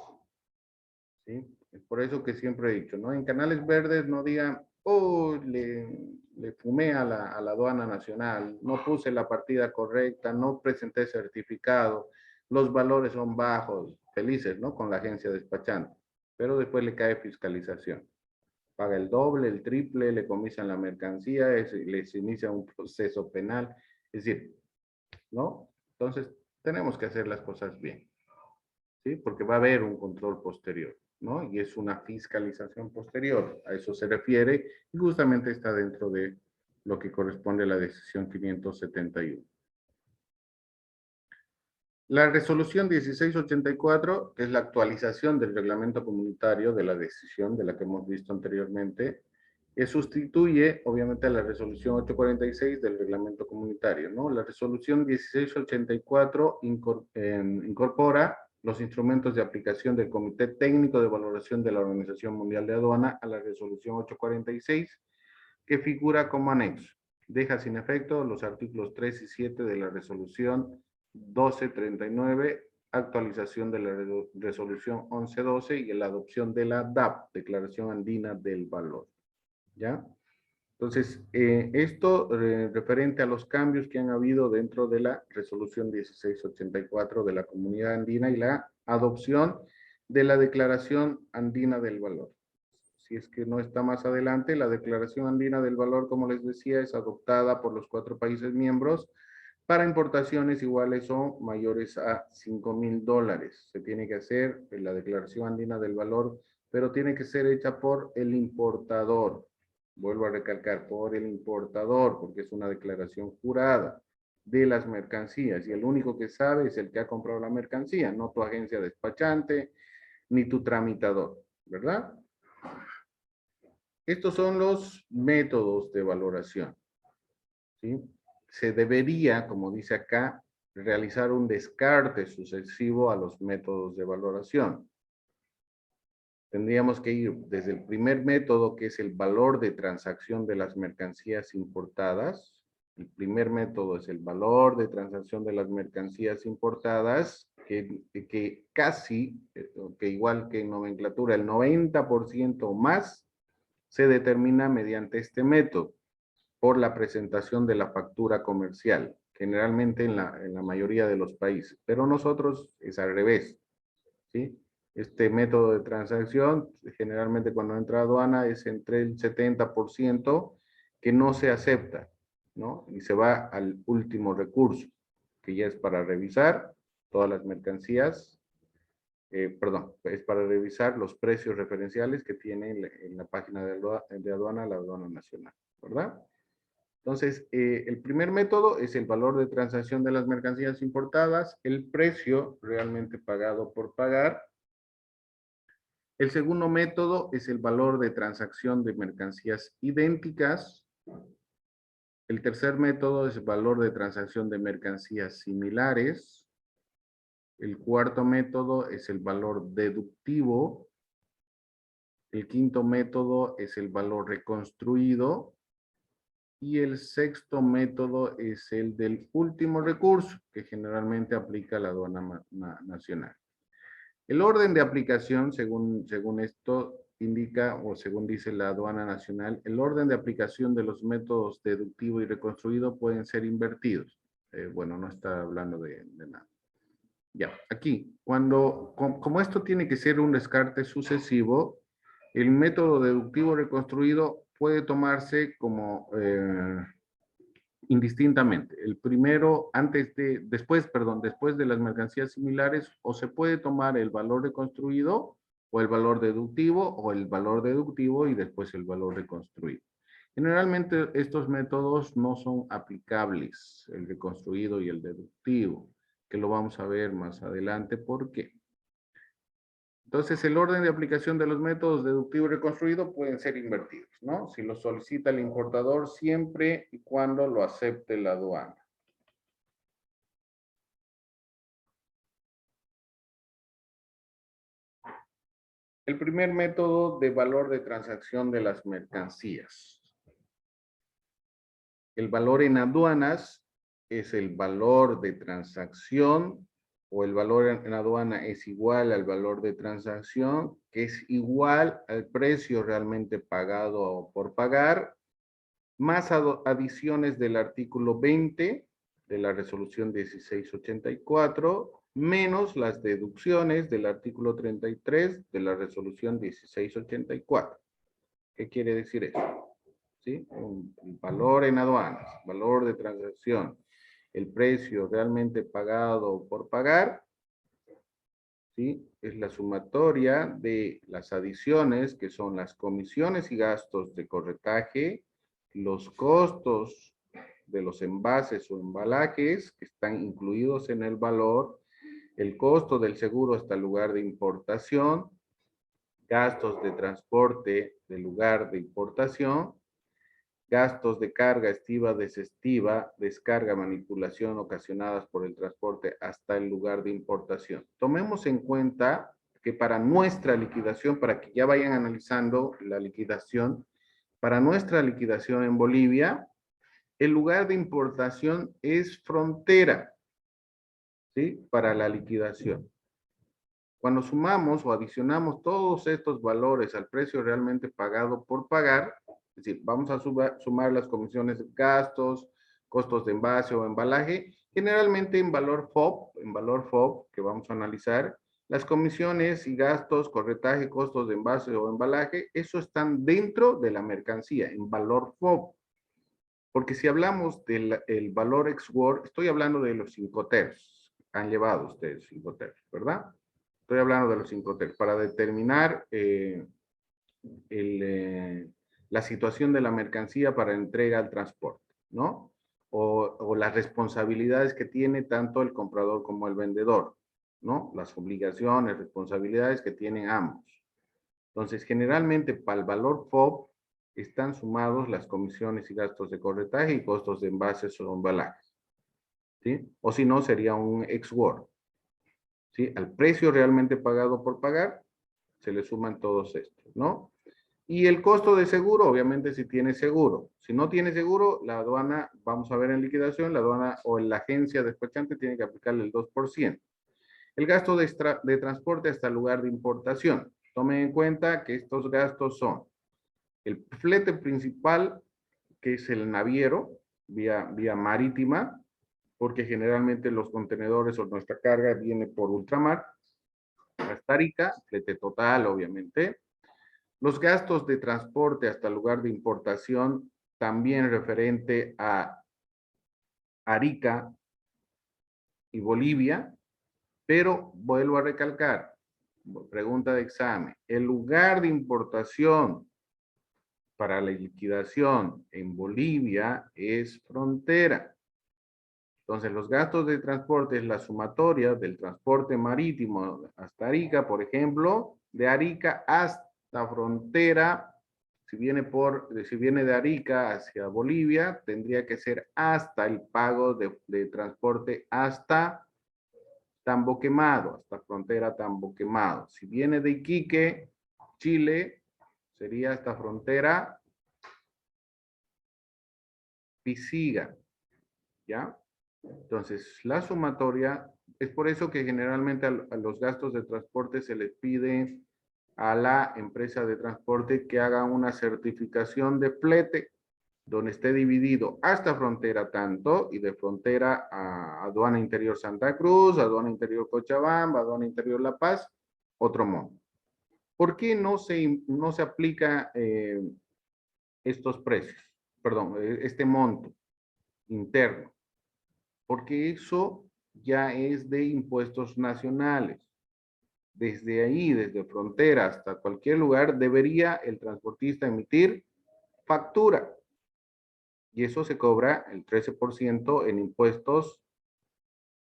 ¿sí? Es por eso que siempre he dicho, ¿no? En canales verdes no digan, oh, le fumé a la aduana nacional, no puse la partida correcta, no presenté certificado, los valores son bajos, felices, ¿no? Con la agencia despachante, pero después le cae fiscalización. Paga el doble, el triple, le comisan la mercancía, les inicia un proceso penal, es decir, ¿no? Entonces, tenemos que hacer las cosas bien, ¿sí? Porque va a haber un control posterior, ¿no? Y es una fiscalización posterior, a eso se refiere, y justamente está dentro de lo que corresponde a la decisión 571. La resolución 1684, que es la actualización del reglamento comunitario de la decisión de la que hemos visto anteriormente, que sustituye obviamente a la resolución 846 del reglamento comunitario, ¿no? La resolución 1684 incorpora los instrumentos de aplicación del Comité Técnico de Valoración de la Organización Mundial de Aduana a la resolución 846, que figura como anexo. Deja sin efecto los artículos 3 y 7 de la resolución 1239, actualización de la resolución 1112 y la adopción de la DAP, Declaración Andina del Valor. ¿Ya? Entonces, esto referente a los cambios que han habido dentro de la resolución 1684 de la Comunidad Andina y la adopción de la Declaración Andina del Valor. Si es que no está más adelante, la Declaración Andina del Valor, como les decía, es adoptada por los 4 países miembros para importaciones iguales o mayores a $5,000. Se tiene que hacer la Declaración Andina del Valor, pero tiene que ser hecha por el importador. Vuelvo a recalcar, por el importador, porque es una declaración jurada de las mercancías, y el único que sabe es el que ha comprado la mercancía, no tu agencia despachante, ni tu tramitador, ¿verdad? Estos son los métodos de valoración, ¿sí? Se debería, como dice acá, realizar un descarte sucesivo a los métodos de valoración. Tendríamos que ir desde el primer método, que es el valor de transacción de las mercancías importadas. El primer método es el valor de transacción de las mercancías importadas, que casi, que igual que en nomenclatura, el 90% o más se determina mediante este método por la presentación de la factura comercial, generalmente en la mayoría de los países. Pero nosotros es al revés, ¿sí? Este método de transacción, generalmente cuando entra a aduana, es entre el 70% que no se acepta, ¿no? Y se va al último recurso, que ya es para revisar todas las mercancías, perdón, es para revisar los precios referenciales que tiene en la página de aduana, la aduana nacional, ¿verdad? Entonces, el primer método es el valor de transacción de las mercancías importadas, el precio realmente pagado por pagar. El segundo método es el valor de transacción de mercancías idénticas. El tercer método es el valor de transacción de mercancías similares. El cuarto método es el valor deductivo. El quinto método es el valor reconstruido. Y el sexto método es el del último recurso, que generalmente aplica la aduana nacional. El orden de aplicación, según esto indica, o según dice la aduana nacional, el orden de aplicación de los métodos deductivo y reconstruido pueden ser invertidos. Bueno, no está hablando de nada. Ya, aquí, como esto tiene que ser un descarte sucesivo, el método deductivo reconstruido puede tomarse como indistintamente. El primero, después de las mercancías similares, o se puede tomar el valor reconstruido, o el valor deductivo, o el valor deductivo y después el valor reconstruido. Generalmente estos métodos no son aplicables, el reconstruido y el deductivo, que lo vamos a ver más adelante por qué. Entonces, el orden de aplicación de los métodos deductivo y reconstruido pueden ser invertidos, ¿no? Si lo solicita el importador, siempre y cuando lo acepte la aduana. El primer método de valor de transacción de las mercancías. El valor en aduanas es el valor de transacción, o el valor en aduana es igual al valor de transacción, que es igual al precio realmente pagado por pagar, más adiciones del artículo 20 de la resolución 1684, menos las deducciones del artículo 33 de la resolución 1684. ¿Qué quiere decir eso? ¿Sí? Un valor en aduanas, valor de transacción, el precio realmente pagado por pagar, ¿sí? Es la sumatoria de las adiciones, que son las comisiones y gastos de corretaje, los costos de los envases o embalajes que están incluidos en el valor, el costo del seguro hasta el lugar de importación, gastos de transporte del lugar de importación, gastos de carga estiva, desestiva, descarga, manipulación ocasionadas por el transporte hasta el lugar de importación. Tomemos en cuenta que para nuestra liquidación, para que ya vayan analizando la liquidación, para nuestra liquidación en Bolivia, el lugar de importación es frontera, ¿sí? Para la liquidación. Cuando sumamos o adicionamos todos estos valores al precio realmente pagado por pagar, es decir, vamos a sumar las comisiones de gastos, costos de envase o embalaje, generalmente en valor FOB, que vamos a analizar, las comisiones y gastos, corretaje, costos de envase o embalaje, eso están dentro de la mercancía, en valor FOB. Porque si hablamos del valor ex-work, estoy hablando de los Incoterms. Han llevado ustedes Incoterms, ¿verdad? Estoy hablando de los Incoterms. Para determinar la situación de la mercancía para entrega al transporte, ¿no? O las responsabilidades que tiene tanto el comprador como el vendedor, ¿no? Las obligaciones, responsabilidades que tienen ambos. Entonces, generalmente para el valor FOB están sumados las comisiones y gastos de corretaje y costos de envases o embalajes, ¿sí? O si no, sería un ex-work, ¿sí? Al precio realmente pagado por pagar, se le suman todos estos, ¿no? Y el costo de seguro, obviamente, si tiene seguro. Si no tiene seguro, la aduana, vamos a ver en liquidación, la aduana o la agencia despachante tiene que aplicarle el 2%. El gasto de transporte hasta el lugar de importación. Tomen en cuenta que estos gastos son el flete principal, que es el naviero, vía marítima, porque generalmente los contenedores o nuestra carga viene por ultramar, hasta Arica, flete total, obviamente. Los gastos de transporte hasta el lugar de importación, también referente a Arica y Bolivia, pero vuelvo a recalcar, pregunta de examen, el lugar de importación para la liquidación en Bolivia es frontera. Entonces, los gastos de transporte es la sumatoria del transporte marítimo hasta Arica, por ejemplo, de Arica hasta frontera. Si viene de Arica hacia Bolivia, tendría que ser hasta el pago de transporte hasta Tambo Quemado, hasta frontera Tambo Quemado. Si viene de Iquique, Chile, sería hasta frontera Pisiga, ¿ya? Entonces, la sumatoria, es por eso que generalmente a los gastos de transporte se les pide a la empresa de transporte que haga una certificación de flete donde esté dividido hasta frontera tanto y de frontera a aduana interior Santa Cruz, aduana interior Cochabamba, aduana interior La Paz, otro monto. ¿Por qué no se aplica estos precios? Perdón, este monto interno. Porque eso ya es de impuestos nacionales. Desde ahí, desde frontera hasta cualquier lugar, debería el transportista emitir factura. Y eso se cobra el 13% en impuestos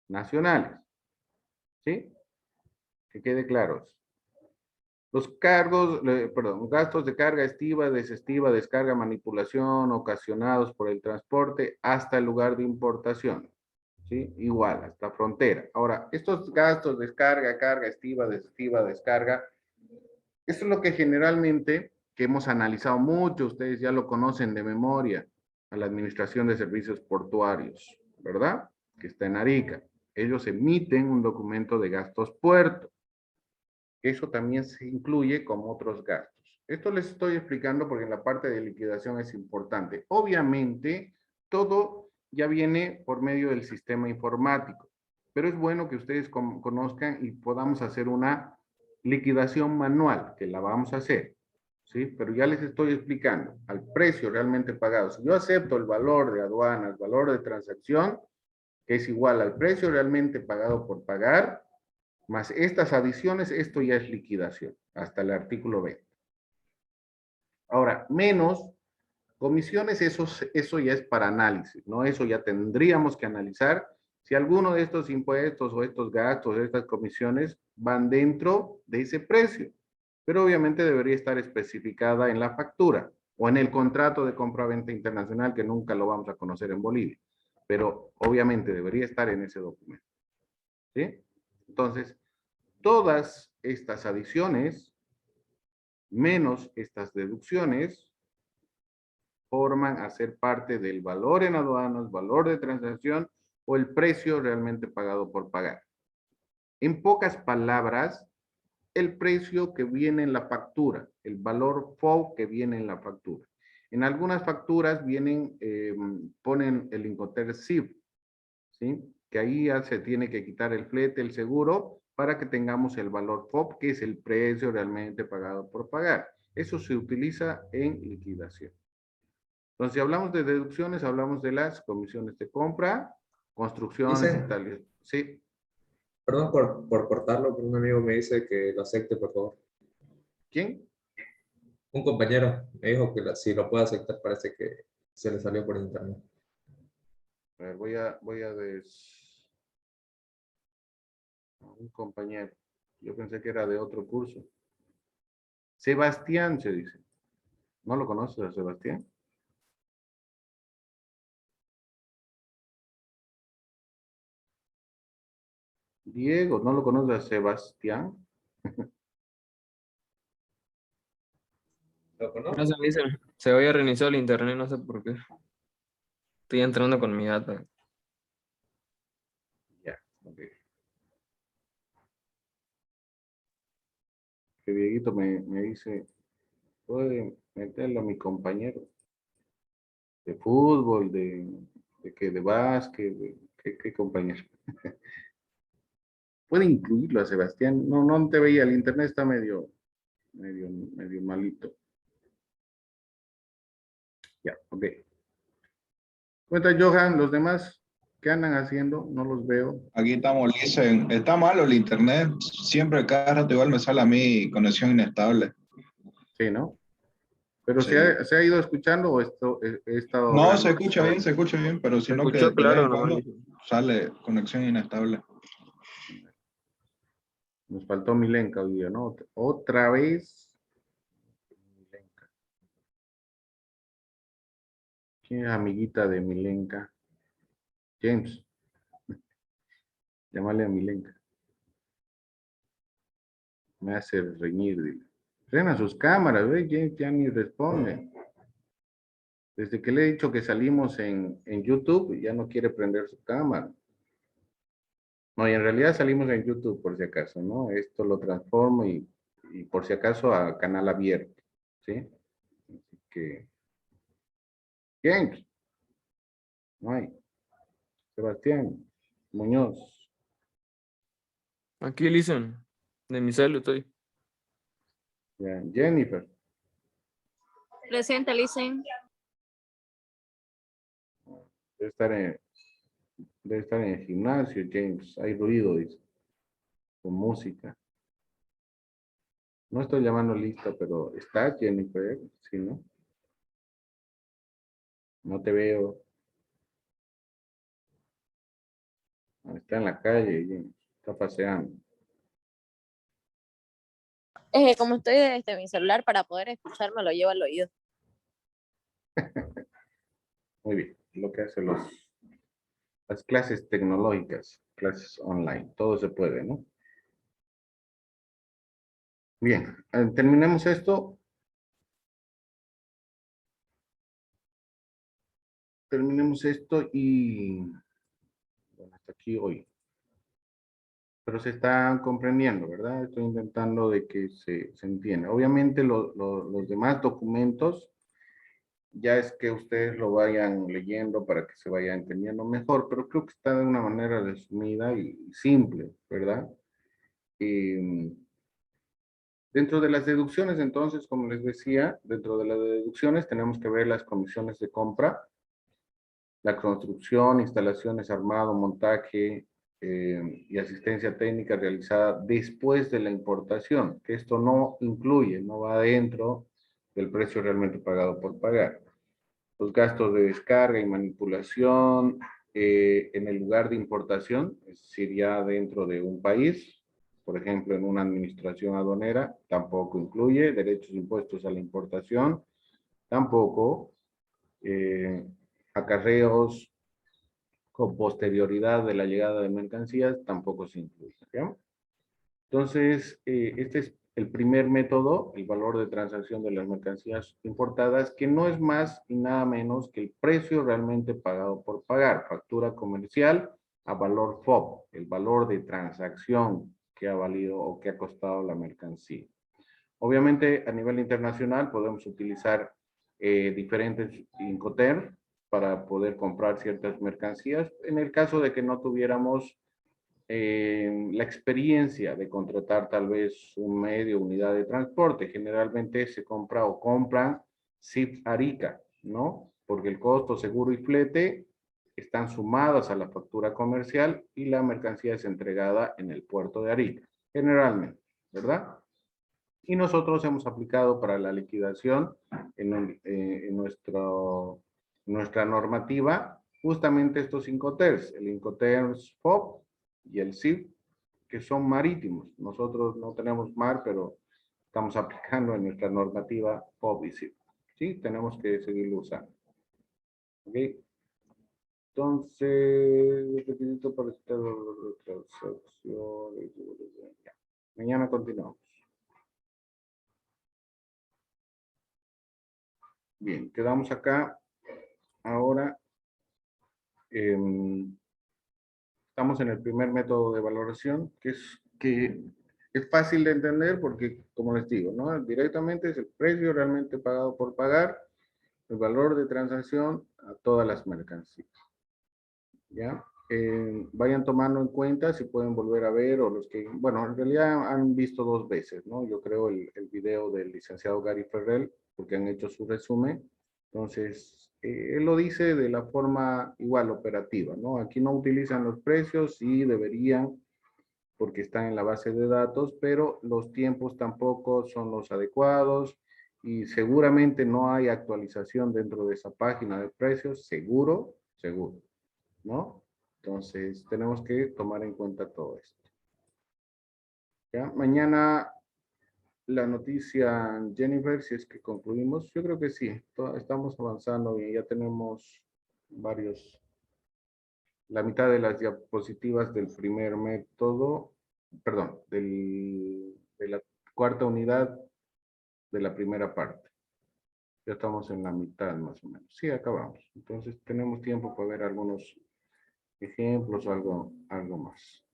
nacionales. ¿Sí? Que quede claro. Los gastos de carga estiva, desestiva, descarga, manipulación ocasionados por el transporte hasta el lugar de importación. ¿Sí? Igual, hasta frontera. Ahora, estos gastos, descarga, carga, estiva, descarga, esto es lo que generalmente, que hemos analizado mucho, ustedes ya lo conocen de memoria, a la Administración de Servicios Portuarios, ¿verdad? Que está en Arica. Ellos emiten un documento de gastos puerto. Eso también se incluye como otros gastos. Esto les estoy explicando porque en la parte de liquidación es importante. Obviamente, todo ya viene por medio del sistema informático, pero es bueno que ustedes conozcan y podamos hacer una liquidación manual, que la vamos a hacer, ¿sí? Pero ya les estoy explicando, al precio realmente pagado. Si yo acepto el valor de aduana, el valor de transacción, que es igual al precio realmente pagado por pagar, más estas adiciones, esto ya es liquidación, hasta el artículo 20. Ahora, menos comisiones, eso ya es para análisis, ¿no? Eso ya tendríamos que analizar Si alguno de estos impuestos o estos gastos, estas comisiones van dentro de ese precio, pero obviamente debería estar especificada en la factura o en el contrato de compra-venta internacional que nunca lo vamos a conocer en Bolivia, pero obviamente debería estar en ese documento. ¿Sí? Entonces, todas estas adiciones, menos estas deducciones, forman a ser parte del valor en aduanas, valor de transacción o el precio realmente pagado por pagar. En pocas palabras, el precio que viene en la factura, el valor FOB que viene en la factura. En algunas facturas vienen, ponen el Incoterm SIF, ¿sí? Que ahí ya se tiene que quitar el flete, el seguro, para que tengamos el valor FOB, que es el precio realmente pagado por pagar. Eso se utiliza en liquidación. Entonces, si hablamos de deducciones, hablamos de las comisiones de compra, construcciones y tales. Sí. Perdón por cortarlo, pero un amigo me dice que lo acepte, por favor. ¿Quién? Un compañero me dijo que si lo puede aceptar, parece que se le salió por internet. A ver, voy a un compañero. Yo pensé que era de otro curso. Sebastián se dice. ¿No lo conoces a Sebastián? Diego, ¿no lo conoces a Sebastián? ¿Lo conozco? No se me dice, se había reiniciado el internet, no sé por qué. Estoy entrando con mi data. Ya, ok. Que Dieguito me dice, puede meterlo a mi compañero de fútbol, de básquet, ¿qué compañero? Puede incluirlo a Sebastián. No, no te veía, el internet está medio malito. Ya, ok. Cuenta, Johan, los demás, ¿qué andan haciendo? No los veo. Aquí estamos, dicen, está malo el internet, siempre cada rato igual me sale a mí conexión inestable. Sí, ¿no? Pero Sí. ¿se ha ido escuchando o he estado No, hablando? se escucha bien, pero Se sino que escuchó de vez claro en nomás. cuando sale conexión inestable. Nos faltó Milenka hoy día, ¿no? Otra vez. Milenka. ¿Quién es amiguita de Milenka? James. Llámale a Milenka. Me hace reñir, dile. Frena sus cámaras, ¿ve? James ya ni responde. Desde que le he dicho que salimos en YouTube, ya no quiere prender su cámara. No, y en realidad salimos en YouTube, por si acaso, ¿no? Esto lo transformo y por si acaso a canal abierto, ¿sí? Así que... James. No hay. Sebastián Muñoz. Aquí, listen. De mi celu estoy. Ya, Jennifer. Presente, Listen. Debe estar en el gimnasio, James. Hay ruido, dice. Con música. No estoy llamando lista, pero está Jennifer, ¿sí, no? No te veo. Está en la calle, James. Está paseando. Como estoy desde mi celular para poder escucharme, lo llevo al oído. Muy bien. Lo que hacen las clases tecnológicas, clases online. Todo se puede, ¿no? Bien. Terminemos esto. Terminemos esto y... Bueno, hasta aquí hoy. Pero se está comprendiendo, ¿verdad? Estoy intentando de que se entienda. Obviamente los demás documentos ya es que ustedes lo vayan leyendo para que se vaya entendiendo mejor, pero creo que está de una manera resumida y simple, ¿verdad? Dentro de las deducciones, entonces, como les decía, dentro de las deducciones tenemos que ver las comisiones de compra, la construcción, instalaciones, armado, montaje y asistencia técnica realizada después de la importación, que esto no incluye, no va dentro del precio realmente pagado por pagar. Los gastos de descarga y manipulación, en el lugar de importación, es decir, ya dentro de un país, por ejemplo, en una administración aduanera, tampoco incluye derechos e impuestos a la importación, tampoco acarreos con posterioridad de la llegada de mercancías, tampoco se incluye, ¿ya? Entonces, este es el primer método, el valor de transacción de las mercancías importadas, que no es más y nada menos que el precio realmente pagado por pagar, factura comercial a valor FOB, el valor de transacción que ha valido o que ha costado la mercancía. Obviamente, a nivel internacional podemos utilizar diferentes Incoterms para poder comprar ciertas mercancías. En el caso de que no tuviéramos la experiencia de contratar tal vez un medio, unidad de transporte, generalmente se compra o compran SIF Arica, ¿no? Porque el costo, seguro y flete están sumadas a la factura comercial y la mercancía es entregada en el puerto de Arica, generalmente, ¿verdad? Y nosotros hemos aplicado para la liquidación en nuestra normativa justamente estos Incoterms, el Incoterms FOB y el SIF, que son marítimos. Nosotros no tenemos mar, pero estamos aplicando en nuestra normativa FOB y SIF. ¿Sí? Tenemos que seguirlo usando. ¿Ok? Entonces, requisito para estas transacciones. Mañana continuamos. Bien, quedamos acá. Ahora, estamos en el primer método de valoración, que es fácil de entender porque, como les digo, ¿no? Directamente es el precio realmente pagado por pagar, el valor de transacción a todas las mercancías. ¿Ya? Vayan tomando en cuenta si pueden volver a ver, o los que, bueno, en realidad han visto 2 veces, ¿no? Yo creo el video del licenciado Gary Ferrell, porque han hecho su resumen. Entonces, él lo dice de la forma igual operativa, ¿no? Aquí no utilizan los precios, sí deberían, porque están en la base de datos, pero los tiempos tampoco son los adecuados y seguramente no hay actualización dentro de esa página de precios, seguro, ¿no? Entonces, tenemos que tomar en cuenta todo esto. ¿Ya? Mañana la noticia, Jennifer, si es que concluimos, yo creo que sí, estamos avanzando y ya tenemos la mitad de las diapositivas del primer método, perdón, de la cuarta unidad de la primera parte. Ya estamos en la mitad más o menos. Sí, acabamos. Entonces tenemos tiempo para ver algunos ejemplos o algo más.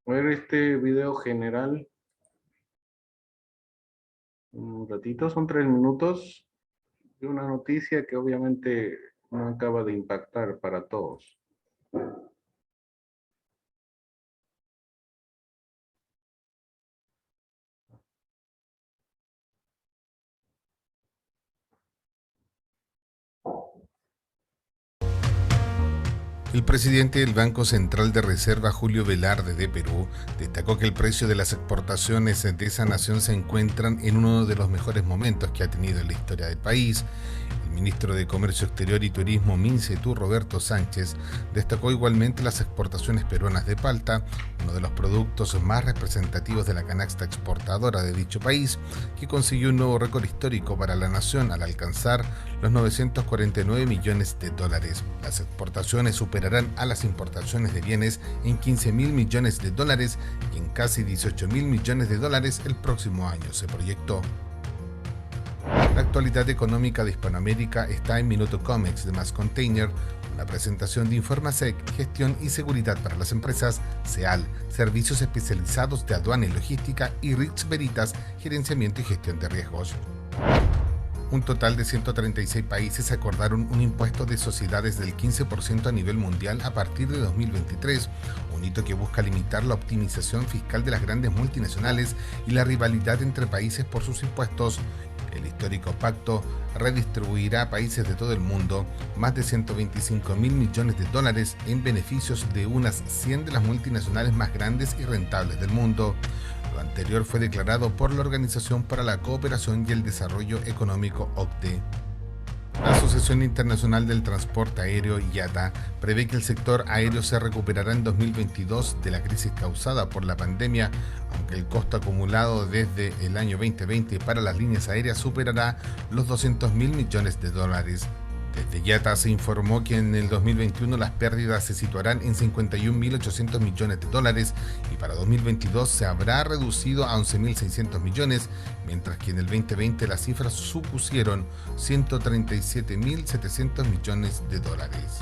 A ver este video general. Un ratito, son 3 minutos de una noticia que obviamente no acaba de impactar para todos. El presidente del Banco Central de Reserva, Julio Velarde, de Perú, destacó que el precio de las exportaciones de esa nación se encuentran en uno de los mejores momentos que ha tenido en la historia del país. El ministro de Comercio Exterior y Turismo, MINCETU, Roberto Sánchez, destacó igualmente las exportaciones peruanas de palta, uno de los productos más representativos de la canasta exportadora de dicho país, que consiguió un nuevo récord histórico para la nación al alcanzar los 949 millones de dólares. Las exportaciones superarán a las importaciones de bienes en 15.000 millones de dólares y en casi 18.000 millones de dólares el próximo año, se proyectó. La actualidad económica de Hispanoamérica está en Minuto Comex de Mass Container, una presentación de Informasec, gestión y seguridad para las empresas, SEAL, servicios especializados de aduana y logística, y Rich Veritas, gerenciamiento y gestión de riesgos. Un total de 136 países acordaron un impuesto de sociedades del 15% a nivel mundial a partir de 2023, un hito que busca limitar la optimización fiscal de las grandes multinacionales y la rivalidad entre países por sus impuestos. El histórico pacto redistribuirá a países de todo el mundo más de 125.000 millones de dólares en beneficios de unas 100 de las multinacionales más grandes y rentables del mundo. Lo anterior fue declarado por la Organización para la Cooperación y el Desarrollo Económico OCDE. La Asociación Internacional del Transporte Aéreo, IATA, prevé que el sector aéreo se recuperará en 2022 de la crisis causada por la pandemia, aunque el costo acumulado desde el año 2020 para las líneas aéreas superará los 200.000 millones de dólares. Desde IATA se informó que en el 2021 las pérdidas se situarán en 51.800 millones de dólares y para 2022 se habrá reducido a 11.600 millones, mientras que en el 2020 las cifras supusieron 137.700 millones de dólares.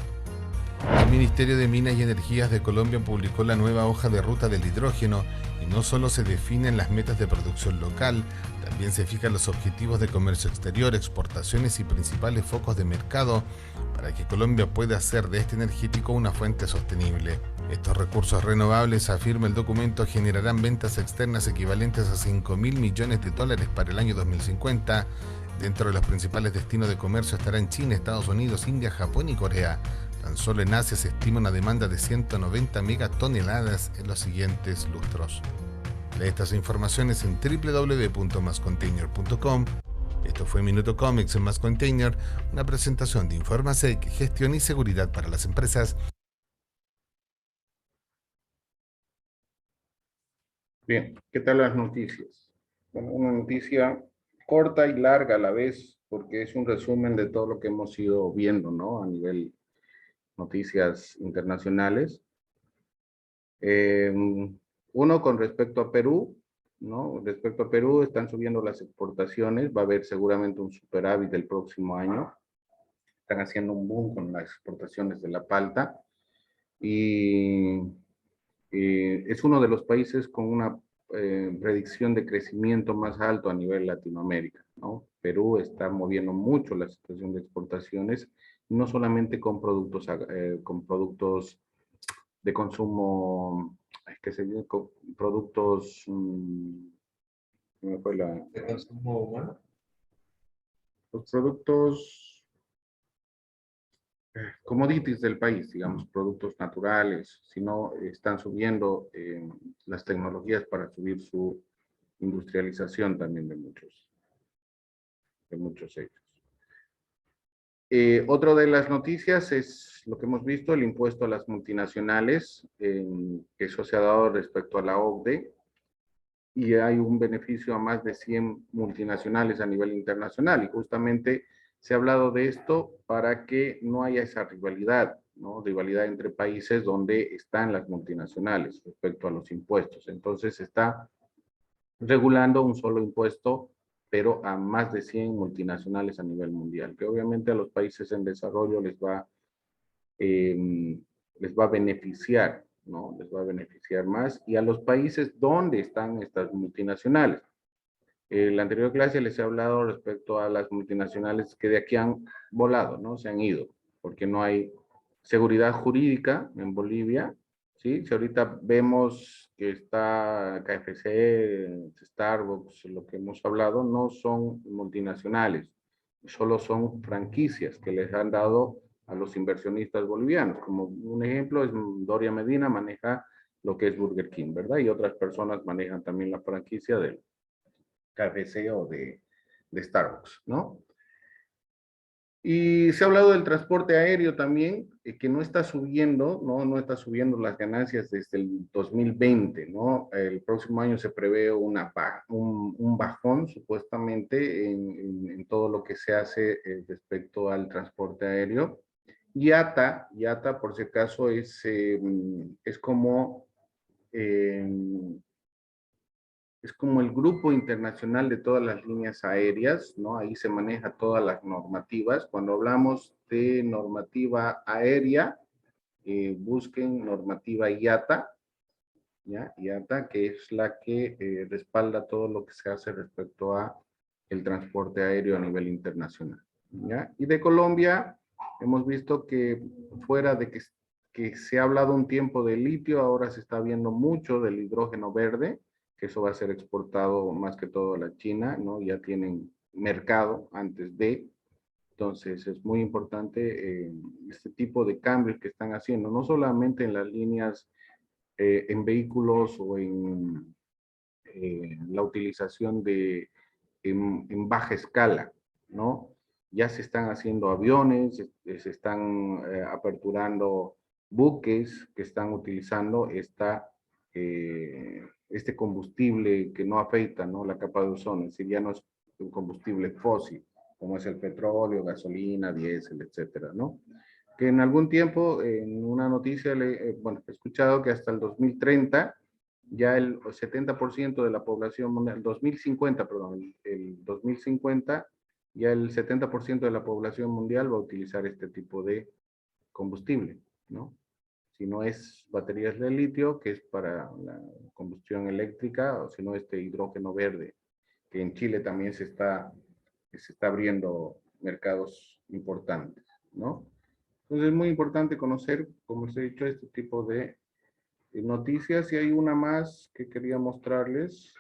El Ministerio de Minas y Energías de Colombia publicó la nueva hoja de ruta del hidrógeno y no solo se definen las metas de producción local, también se fijan los objetivos de comercio exterior, exportaciones y principales focos de mercado para que Colombia pueda hacer de este energético una fuente sostenible. Estos recursos renovables, afirma el documento, generarán ventas externas equivalentes a 5.000 millones de dólares para el año 2050. Dentro de los principales destinos de comercio estarán China, Estados Unidos, India, Japón y Corea. Tan solo en Asia se estima una demanda de 190 megatoneladas en los siguientes lustros. Lee estas informaciones en www.mascontainer.com. Esto fue Minuto Comics en Más Container, una presentación de Informasec, gestión y seguridad para las empresas. Bien, ¿qué tal las noticias? Bueno, una noticia corta y larga a la vez, porque es un resumen de todo lo que hemos ido viendo, ¿no? A nivel noticias internacionales. Uno con respecto a Perú, ¿no? Respecto a Perú están subiendo las exportaciones, va a haber seguramente un superávit el próximo año. Están haciendo un boom con las exportaciones de la palta y es uno de los países con una predicción de crecimiento más alto a nivel Latinoamérica, ¿no? Perú está moviendo mucho la situación de exportaciones, no solamente con productos de consumo, que se dice, productos, ¿cómo fue ¿De consumo humano? los productos commodities del país, digamos, productos naturales, sino están subiendo las tecnologías para subir su industrialización también de muchos hechos. Otra de las noticias es lo que hemos visto, el impuesto a las multinacionales, que eso se ha dado respecto a la OCDE, y hay un beneficio a más de 100 multinacionales a nivel internacional, y justamente se ha hablado de esto para que no haya esa rivalidad, ¿no? Rivalidad entre países donde están las multinacionales respecto a los impuestos. Entonces se está regulando un solo impuesto, pero a más de 100 multinacionales a nivel mundial, que obviamente a los países en desarrollo les va a beneficiar, ¿no? Les va a beneficiar más, y a los países donde están estas multinacionales. En la anterior clase les he hablado respecto a las multinacionales que de aquí han volado, ¿no? Se han ido, porque no hay seguridad jurídica en Bolivia, ¿sí? Si ahorita vemos que está KFC, Starbucks, lo que hemos hablado, no son multinacionales, solo son franquicias que les han dado a los inversionistas bolivianos. Como un ejemplo, es Doria Medina maneja lo que es Burger King, ¿verdad? Y otras personas manejan también la franquicia del KFC o de Starbucks, ¿no? Y se ha hablado del transporte aéreo también, que no está subiendo, no está subiendo las ganancias desde el 2020, ¿no? El próximo año se prevé un bajón, supuestamente, en todo lo que se hace respecto al transporte aéreo. IATA, por si acaso, es como el grupo internacional de todas las líneas aéreas, ¿no? Ahí se maneja todas las normativas. Cuando hablamos de normativa aérea, busquen normativa IATA, ¿ya? IATA, que es la que respalda todo lo que se hace respecto a el transporte aéreo a nivel internacional, ¿ya? Y de Colombia, hemos visto que fuera de que se ha hablado un tiempo de litio, ahora se está viendo mucho del hidrógeno verde, que eso va a ser exportado más que todo a la China, ¿no? Ya tienen mercado antes de. Entonces es muy importante este tipo de cambios que están haciendo, no solamente en las líneas, en vehículos o en la utilización en baja escala, ¿no? Ya se están haciendo aviones, se están aperturando buques que están utilizando este combustible que no afecta, ¿no?, la capa de ozono, es decir, ya no es un combustible fósil, como es el petróleo, gasolina, diésel, etcétera, ¿no? Que en algún tiempo, en una noticia, bueno, he escuchado que hasta el 2030 ya el 70% de la población mundial, 2050, perdón, el 2050, ya el 70% de la población mundial va a utilizar este tipo de combustible, ¿no? Si no es baterías de litio, que es para la combustión eléctrica, o si no este hidrógeno verde, que en Chile también se está abriendo mercados importantes, ¿no? Entonces es muy importante conocer, como les he dicho, este tipo de noticias, y hay una más que quería mostrarles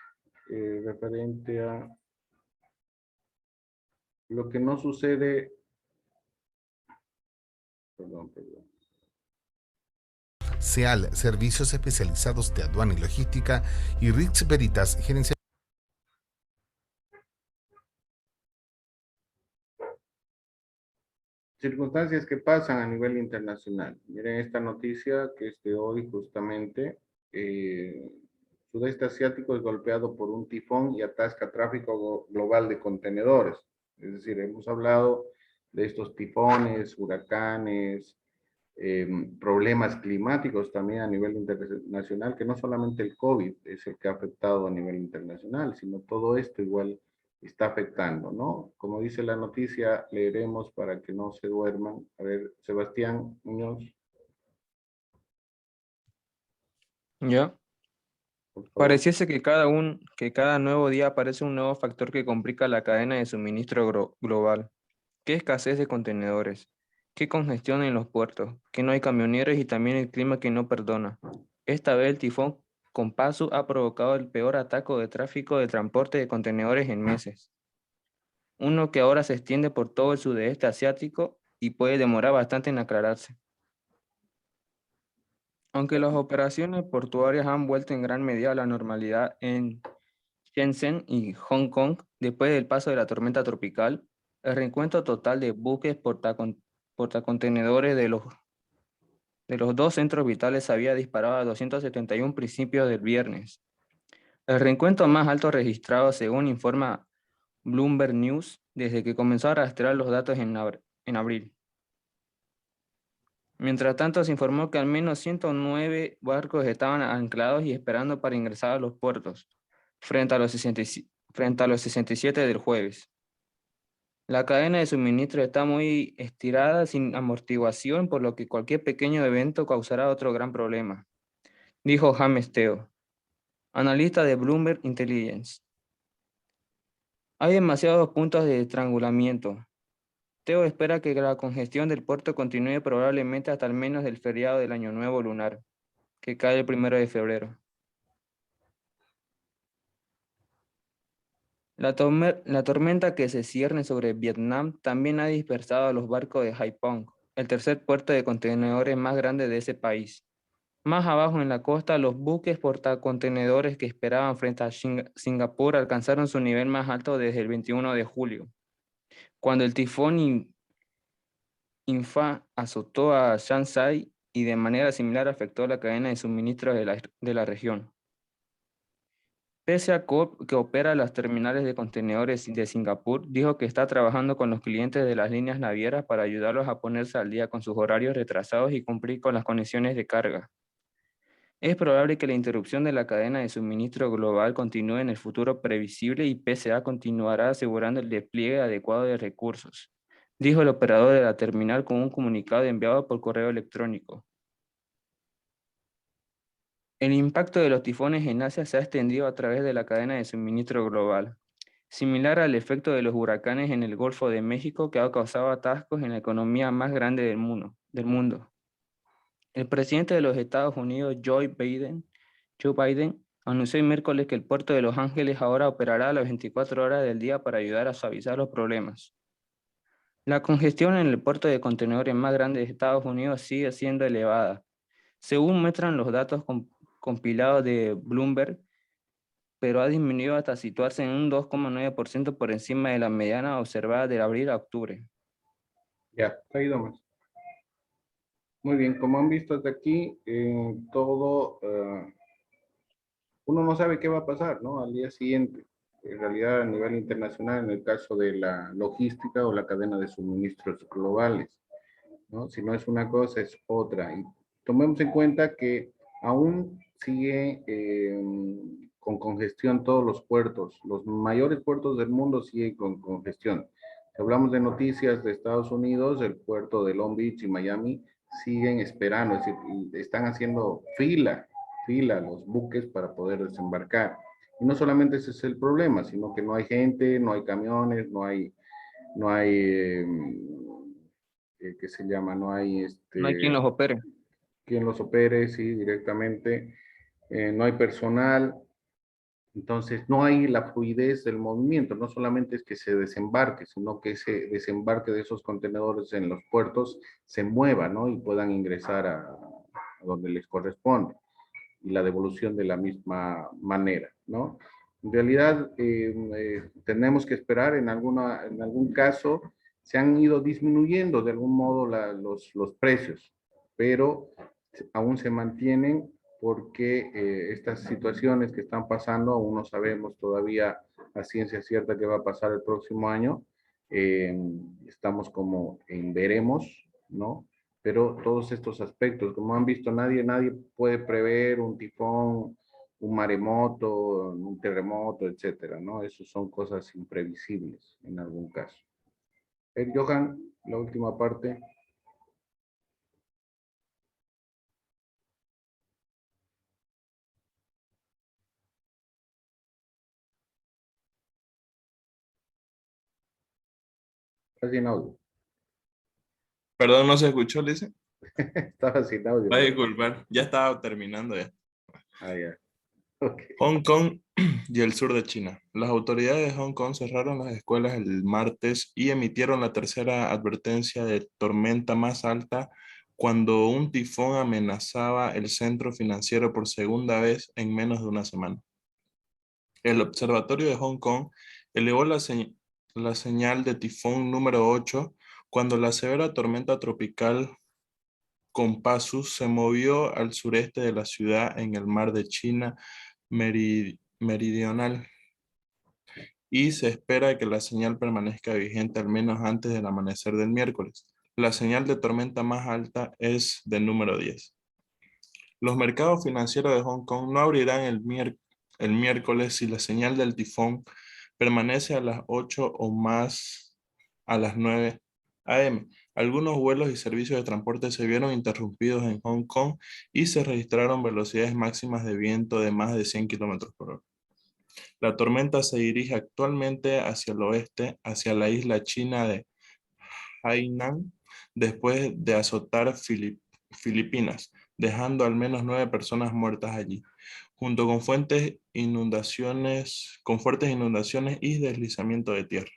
referente a lo que no sucede. Perdón. SEAL, Servicios Especializados de Aduana y Logística, y Rix Veritas, Gerencia. Circunstancias que pasan a nivel internacional. Miren esta noticia que es de hoy justamente. Sudeste Asiático es golpeado por un tifón y atasca tráfico global de contenedores. Es decir, hemos hablado de estos tifones, huracanes, problemas climáticos también a nivel internacional, que no solamente el COVID es el que ha afectado a nivel internacional, sino todo esto igual está afectando, ¿no? Como dice la noticia, leeremos para que no se duerman. A ver, Sebastián Muñoz, ¿Ya? por favor. Pareciese que cada nuevo día aparece un nuevo factor que complica la cadena de suministro global. ¿Qué escasez de contenedores? ¿Qué congestión en los puertos? ¿Que no hay camioneros y también el clima que no perdona? Esta vez el tifón Kompasu ha provocado el peor ataque de tráfico de transporte de contenedores en meses. Uno que ahora se extiende por todo el sudeste asiático y puede demorar bastante en aclararse. Aunque las operaciones portuarias han vuelto en gran medida a la normalidad en Shenzhen y Hong Kong después del paso de la tormenta tropical, el reencuentro total de buques portacontenedores de los dos centros vitales se había disparado a 271 principios del viernes. El reencuentro más alto registrado, según informa Bloomberg News, desde que comenzó a rastrear los datos en abril. Mientras tanto, se informó que al menos 109 barcos estaban anclados y esperando para ingresar a los puertos, frente a los 67 del jueves. La cadena de suministro está muy estirada, sin amortiguación, por lo que cualquier pequeño evento causará otro gran problema, dijo James Teo, analista de Bloomberg Intelligence. Hay demasiados puntos de estrangulamiento. Teo espera que la congestión del puerto continúe probablemente hasta al menos el feriado del Año Nuevo lunar, que cae el 1 de febrero. La tormenta que se cierne sobre Vietnam también ha dispersado a los barcos de Haiphong, el tercer puerto de contenedores más grande de ese país. Más abajo en la costa, los buques portacontenedores que esperaban frente a Singapur alcanzaron su nivel más alto desde el 21 de julio, cuando el tifón Impha azotó a Shanghái y de manera similar afectó la cadena de suministro de la región. PSA Corp, que opera las terminales de contenedores de Singapur, dijo que está trabajando con los clientes de las líneas navieras para ayudarlos a ponerse al día con sus horarios retrasados y cumplir con las conexiones de carga. Es probable que la interrupción de la cadena de suministro global continúe en el futuro previsible y PSA continuará asegurando el despliegue adecuado de recursos, dijo el operador de la terminal con un comunicado enviado por correo electrónico. El impacto de los tifones en Asia se ha extendido a través de la cadena de suministro global, similar al efecto de los huracanes en el Golfo de México que ha causado atascos en la economía más grande del mundo. El presidente de los Estados Unidos, Joe Biden, anunció el miércoles que el puerto de Los Ángeles ahora operará a las 24 horas del día para ayudar a suavizar los problemas. La congestión en el puerto de contenedores más grande de Estados Unidos sigue siendo elevada. Según muestran los datos compilados de Bloomberg, pero ha disminuido hasta situarse en un 2,9% por encima de la mediana observada de abril a octubre. Ya, te ha ido más. Muy bien, como han visto hasta aquí, uno no sabe qué va a pasar, ¿no? Al día siguiente. En realidad, a nivel internacional, en el caso de la logística o la cadena de suministros globales, ¿no? Si no es una cosa, es otra. Y tomemos en cuenta que aún sigue con congestión todos los puertos. Los mayores puertos del mundo siguen con congestión. Si hablamos de noticias de Estados Unidos, el puerto de Long Beach y Miami siguen esperando, es decir, están haciendo fila los buques para poder desembarcar. Y no solamente ese es el problema, sino que no hay gente, no hay camiones, no hay ¿qué se llama? No hay No hay quien los opere. quien los opere, sí, directamente. No hay personal. Entonces, no hay la fluidez del movimiento. No solamente es que se desembarque, sino que ese desembarque de esos contenedores en los puertos se mueva, ¿no? Y puedan ingresar a donde les corresponde. Y la devolución de la misma manera, ¿no? En realidad, tenemos que esperar, en algún caso, se han ido disminuyendo de algún modo los precios, pero aún se mantienen porque estas situaciones que están pasando, aún no sabemos todavía a ciencia cierta qué va a pasar el próximo año. Estamos como en veremos, ¿no? Pero todos estos aspectos, como han visto, nadie puede prever un tifón, un maremoto, un terremoto, etcétera, ¿no? Eso son cosas imprevisibles en algún caso. Johan, la última parte. Estás sin audio. Perdón, no se escuchó, Lice. Estaba sin audio. Va a disculpar, ya estaba terminando ya. Ah, ya. Okay. Hong Kong y el sur de China. Las autoridades de Hong Kong cerraron las escuelas el martes y emitieron la tercera advertencia de tormenta más alta cuando un tifón amenazaba el centro financiero por segunda vez en menos de una semana. El observatorio de Hong Kong elevó la señal de tifón número 8 cuando la severa tormenta tropical Kompasus se movió al sureste de la ciudad en el mar de China meridional y se espera que la señal permanezca vigente al menos antes del amanecer del miércoles. La señal de tormenta más alta es de número 10. Los mercados financieros de Hong Kong no abrirán el miércoles si la señal del tifón permanece a las 8 o más a las 9 a.m. Algunos vuelos y servicios de transporte se vieron interrumpidos en Hong Kong y se registraron velocidades máximas de viento de más de 100 kilómetros por hora. La tormenta se dirige actualmente hacia el oeste, hacia la isla china de Hainan, después de azotar Filipinas, dejando al menos 9 personas muertas allí, junto con fuertes inundaciones y deslizamiento de tierra.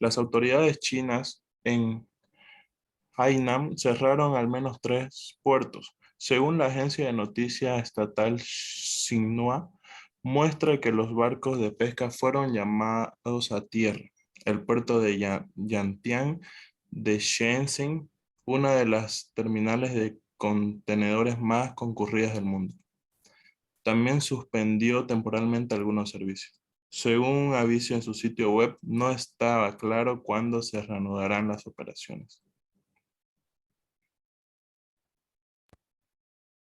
Las autoridades chinas en Hainan cerraron al menos 3 puertos. Según la agencia de noticias estatal Xinhua, muestra que los barcos de pesca fueron llamados a tierra. El puerto de Yantian de Shenzhen, una de las terminales de contenedores más concurridas del mundo. También suspendió temporalmente algunos servicios. Según un aviso en su sitio web, no estaba claro cuándo se reanudarán las operaciones.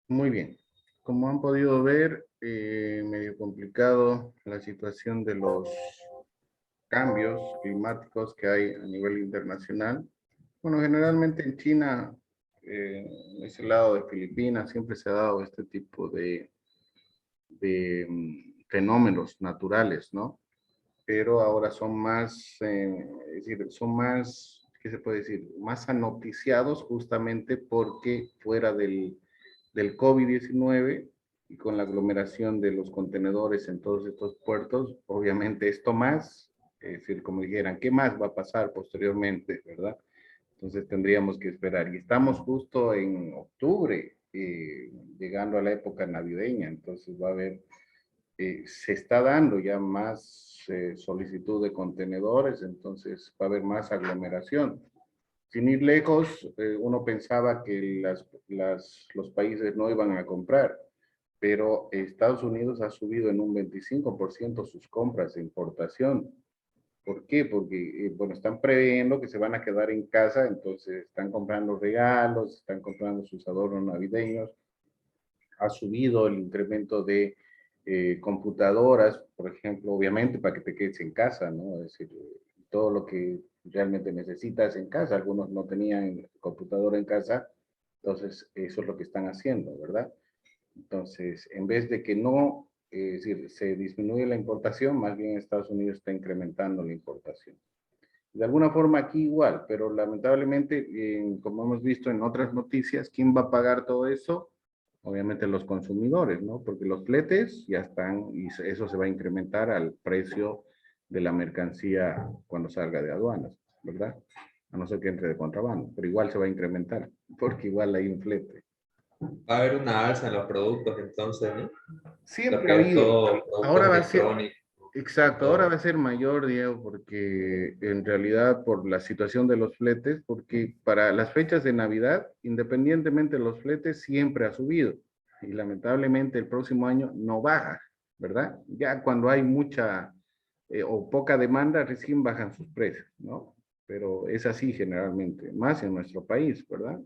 Muy bien. Como han podido ver, medio complicado la situación de los cambios climáticos que hay a nivel internacional. Bueno, generalmente en China, en ese lado de Filipinas, siempre se ha dado este tipo de fenómenos naturales, ¿no? Pero ahora son más, es decir, son más, ¿qué se puede decir? Más anoticiados justamente porque fuera del COVID-19 y con la aglomeración de los contenedores en todos estos puertos, obviamente esto más, es decir, como dijeran, ¿qué más va a pasar posteriormente, verdad? Entonces tendríamos que esperar. Y estamos justo en octubre, llegando a la época navideña, entonces va a haber se está dando ya más solicitud de contenedores, entonces va a haber más aglomeración. Sin ir lejos, uno pensaba que los países no iban a comprar, pero Estados Unidos ha subido en un 25% sus compras de importación. ¿Por qué? Porque, bueno, están previendo que se van a quedar en casa, entonces están comprando regalos, están comprando sus adornos navideños. Ha subido el incremento de computadoras, por ejemplo, obviamente para que te quedes en casa, ¿no? Es decir, todo lo que realmente necesitas en casa. Algunos no tenían computadora en casa, entonces eso es lo que están haciendo, ¿verdad? Entonces, en vez de que no, es decir, se disminuye la importación, más bien Estados Unidos está incrementando la importación. De alguna forma aquí igual, pero lamentablemente, como hemos visto en otras noticias, ¿quién va a pagar todo eso? Obviamente los consumidores, ¿no? Porque los fletes ya están y eso se va a incrementar al precio de la mercancía cuando salga de aduanas, ¿verdad? A no ser que entre de contrabando, pero igual se va a incrementar, porque igual hay un flete. Va a haber una alza en los productos entonces, ¿no? Lo Siempre ha que es habido. todo Ahora productos va a ser, electrónicos. exacto, ahora todo. va a ser mayor, Diego, porque en realidad por la situación de los fletes, porque para las fechas de Navidad, independientemente de los fletes, siempre ha subido. Y lamentablemente el próximo año no baja, ¿verdad? Ya cuando hay mucha o poca demanda, recién bajan sus precios, ¿no? Pero es así generalmente, más en nuestro país, ¿verdad?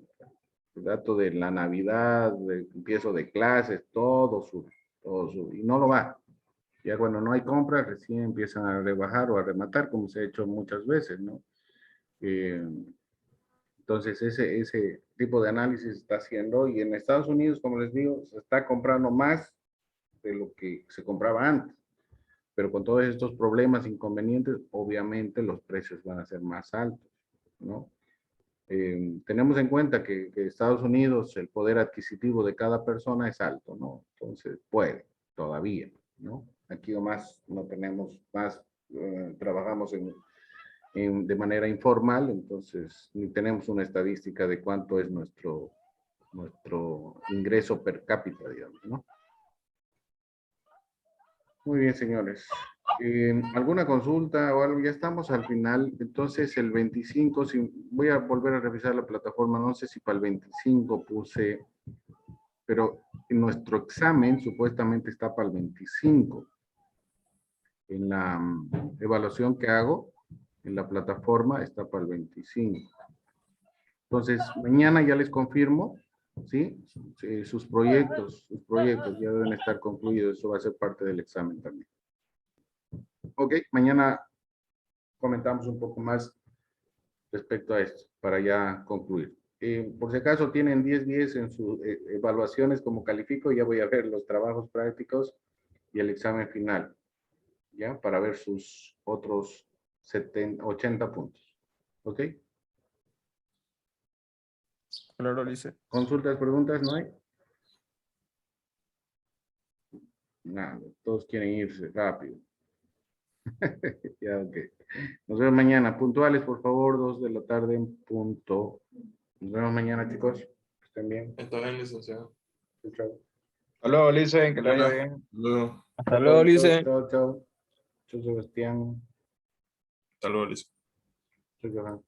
El dato de la Navidad, de empiezo de clases, todo sube, y no lo va. Ya cuando no hay compras, recién empiezan a rebajar o a rematar, como se ha hecho muchas veces, ¿no? Eh, entonces, ese tipo de análisis se está haciendo y en Estados Unidos, como les digo, se está comprando más de lo que se compraba antes. Pero con todos estos problemas, inconvenientes, obviamente los precios van a ser más altos, ¿no? Tenemos en cuenta que Estados Unidos, el poder adquisitivo de cada persona es alto, ¿no? Entonces, puede, todavía, ¿no? Aquí nomás no tenemos más, trabajamos de manera informal, entonces ni tenemos una estadística de cuánto es nuestro ingreso per cápita, digamos, ¿no? Muy bien, señores. ¿Alguna consulta o algo? Ya estamos al final. Entonces, el 25, voy a volver a revisar la plataforma. No sé si para el 25 puse, pero en nuestro examen supuestamente está para el 25. En la evaluación que hago en la plataforma está para el 25. Entonces, mañana ya les confirmo, ¿sí? Sus proyectos ya deben estar concluidos. Eso va a ser parte del examen también. Ok, mañana comentamos un poco más respecto a esto, para ya concluir. Por si acaso tienen 10 en sus evaluaciones como califico, ya voy a ver los trabajos prácticos y el examen final, ¿ya? Para ver sus otros 80 puntos. ¿Ok? Claro, Lice. ¿Consultas, preguntas? ¿No hay? Nada, todos quieren irse rápido. Ya, ok. Nos vemos mañana. Puntuales, por favor, 2 de la tarde en punto. Nos vemos mañana, chicos. Que estén bien. Está bien, licenciado. Chao. Hasta luego, Licen, que le vaya Bueno, bien. luego. Hasta luego, Lice. Chao, chao. Chao, Sebastián. Hasta luego, licenciado. Chao, Johan.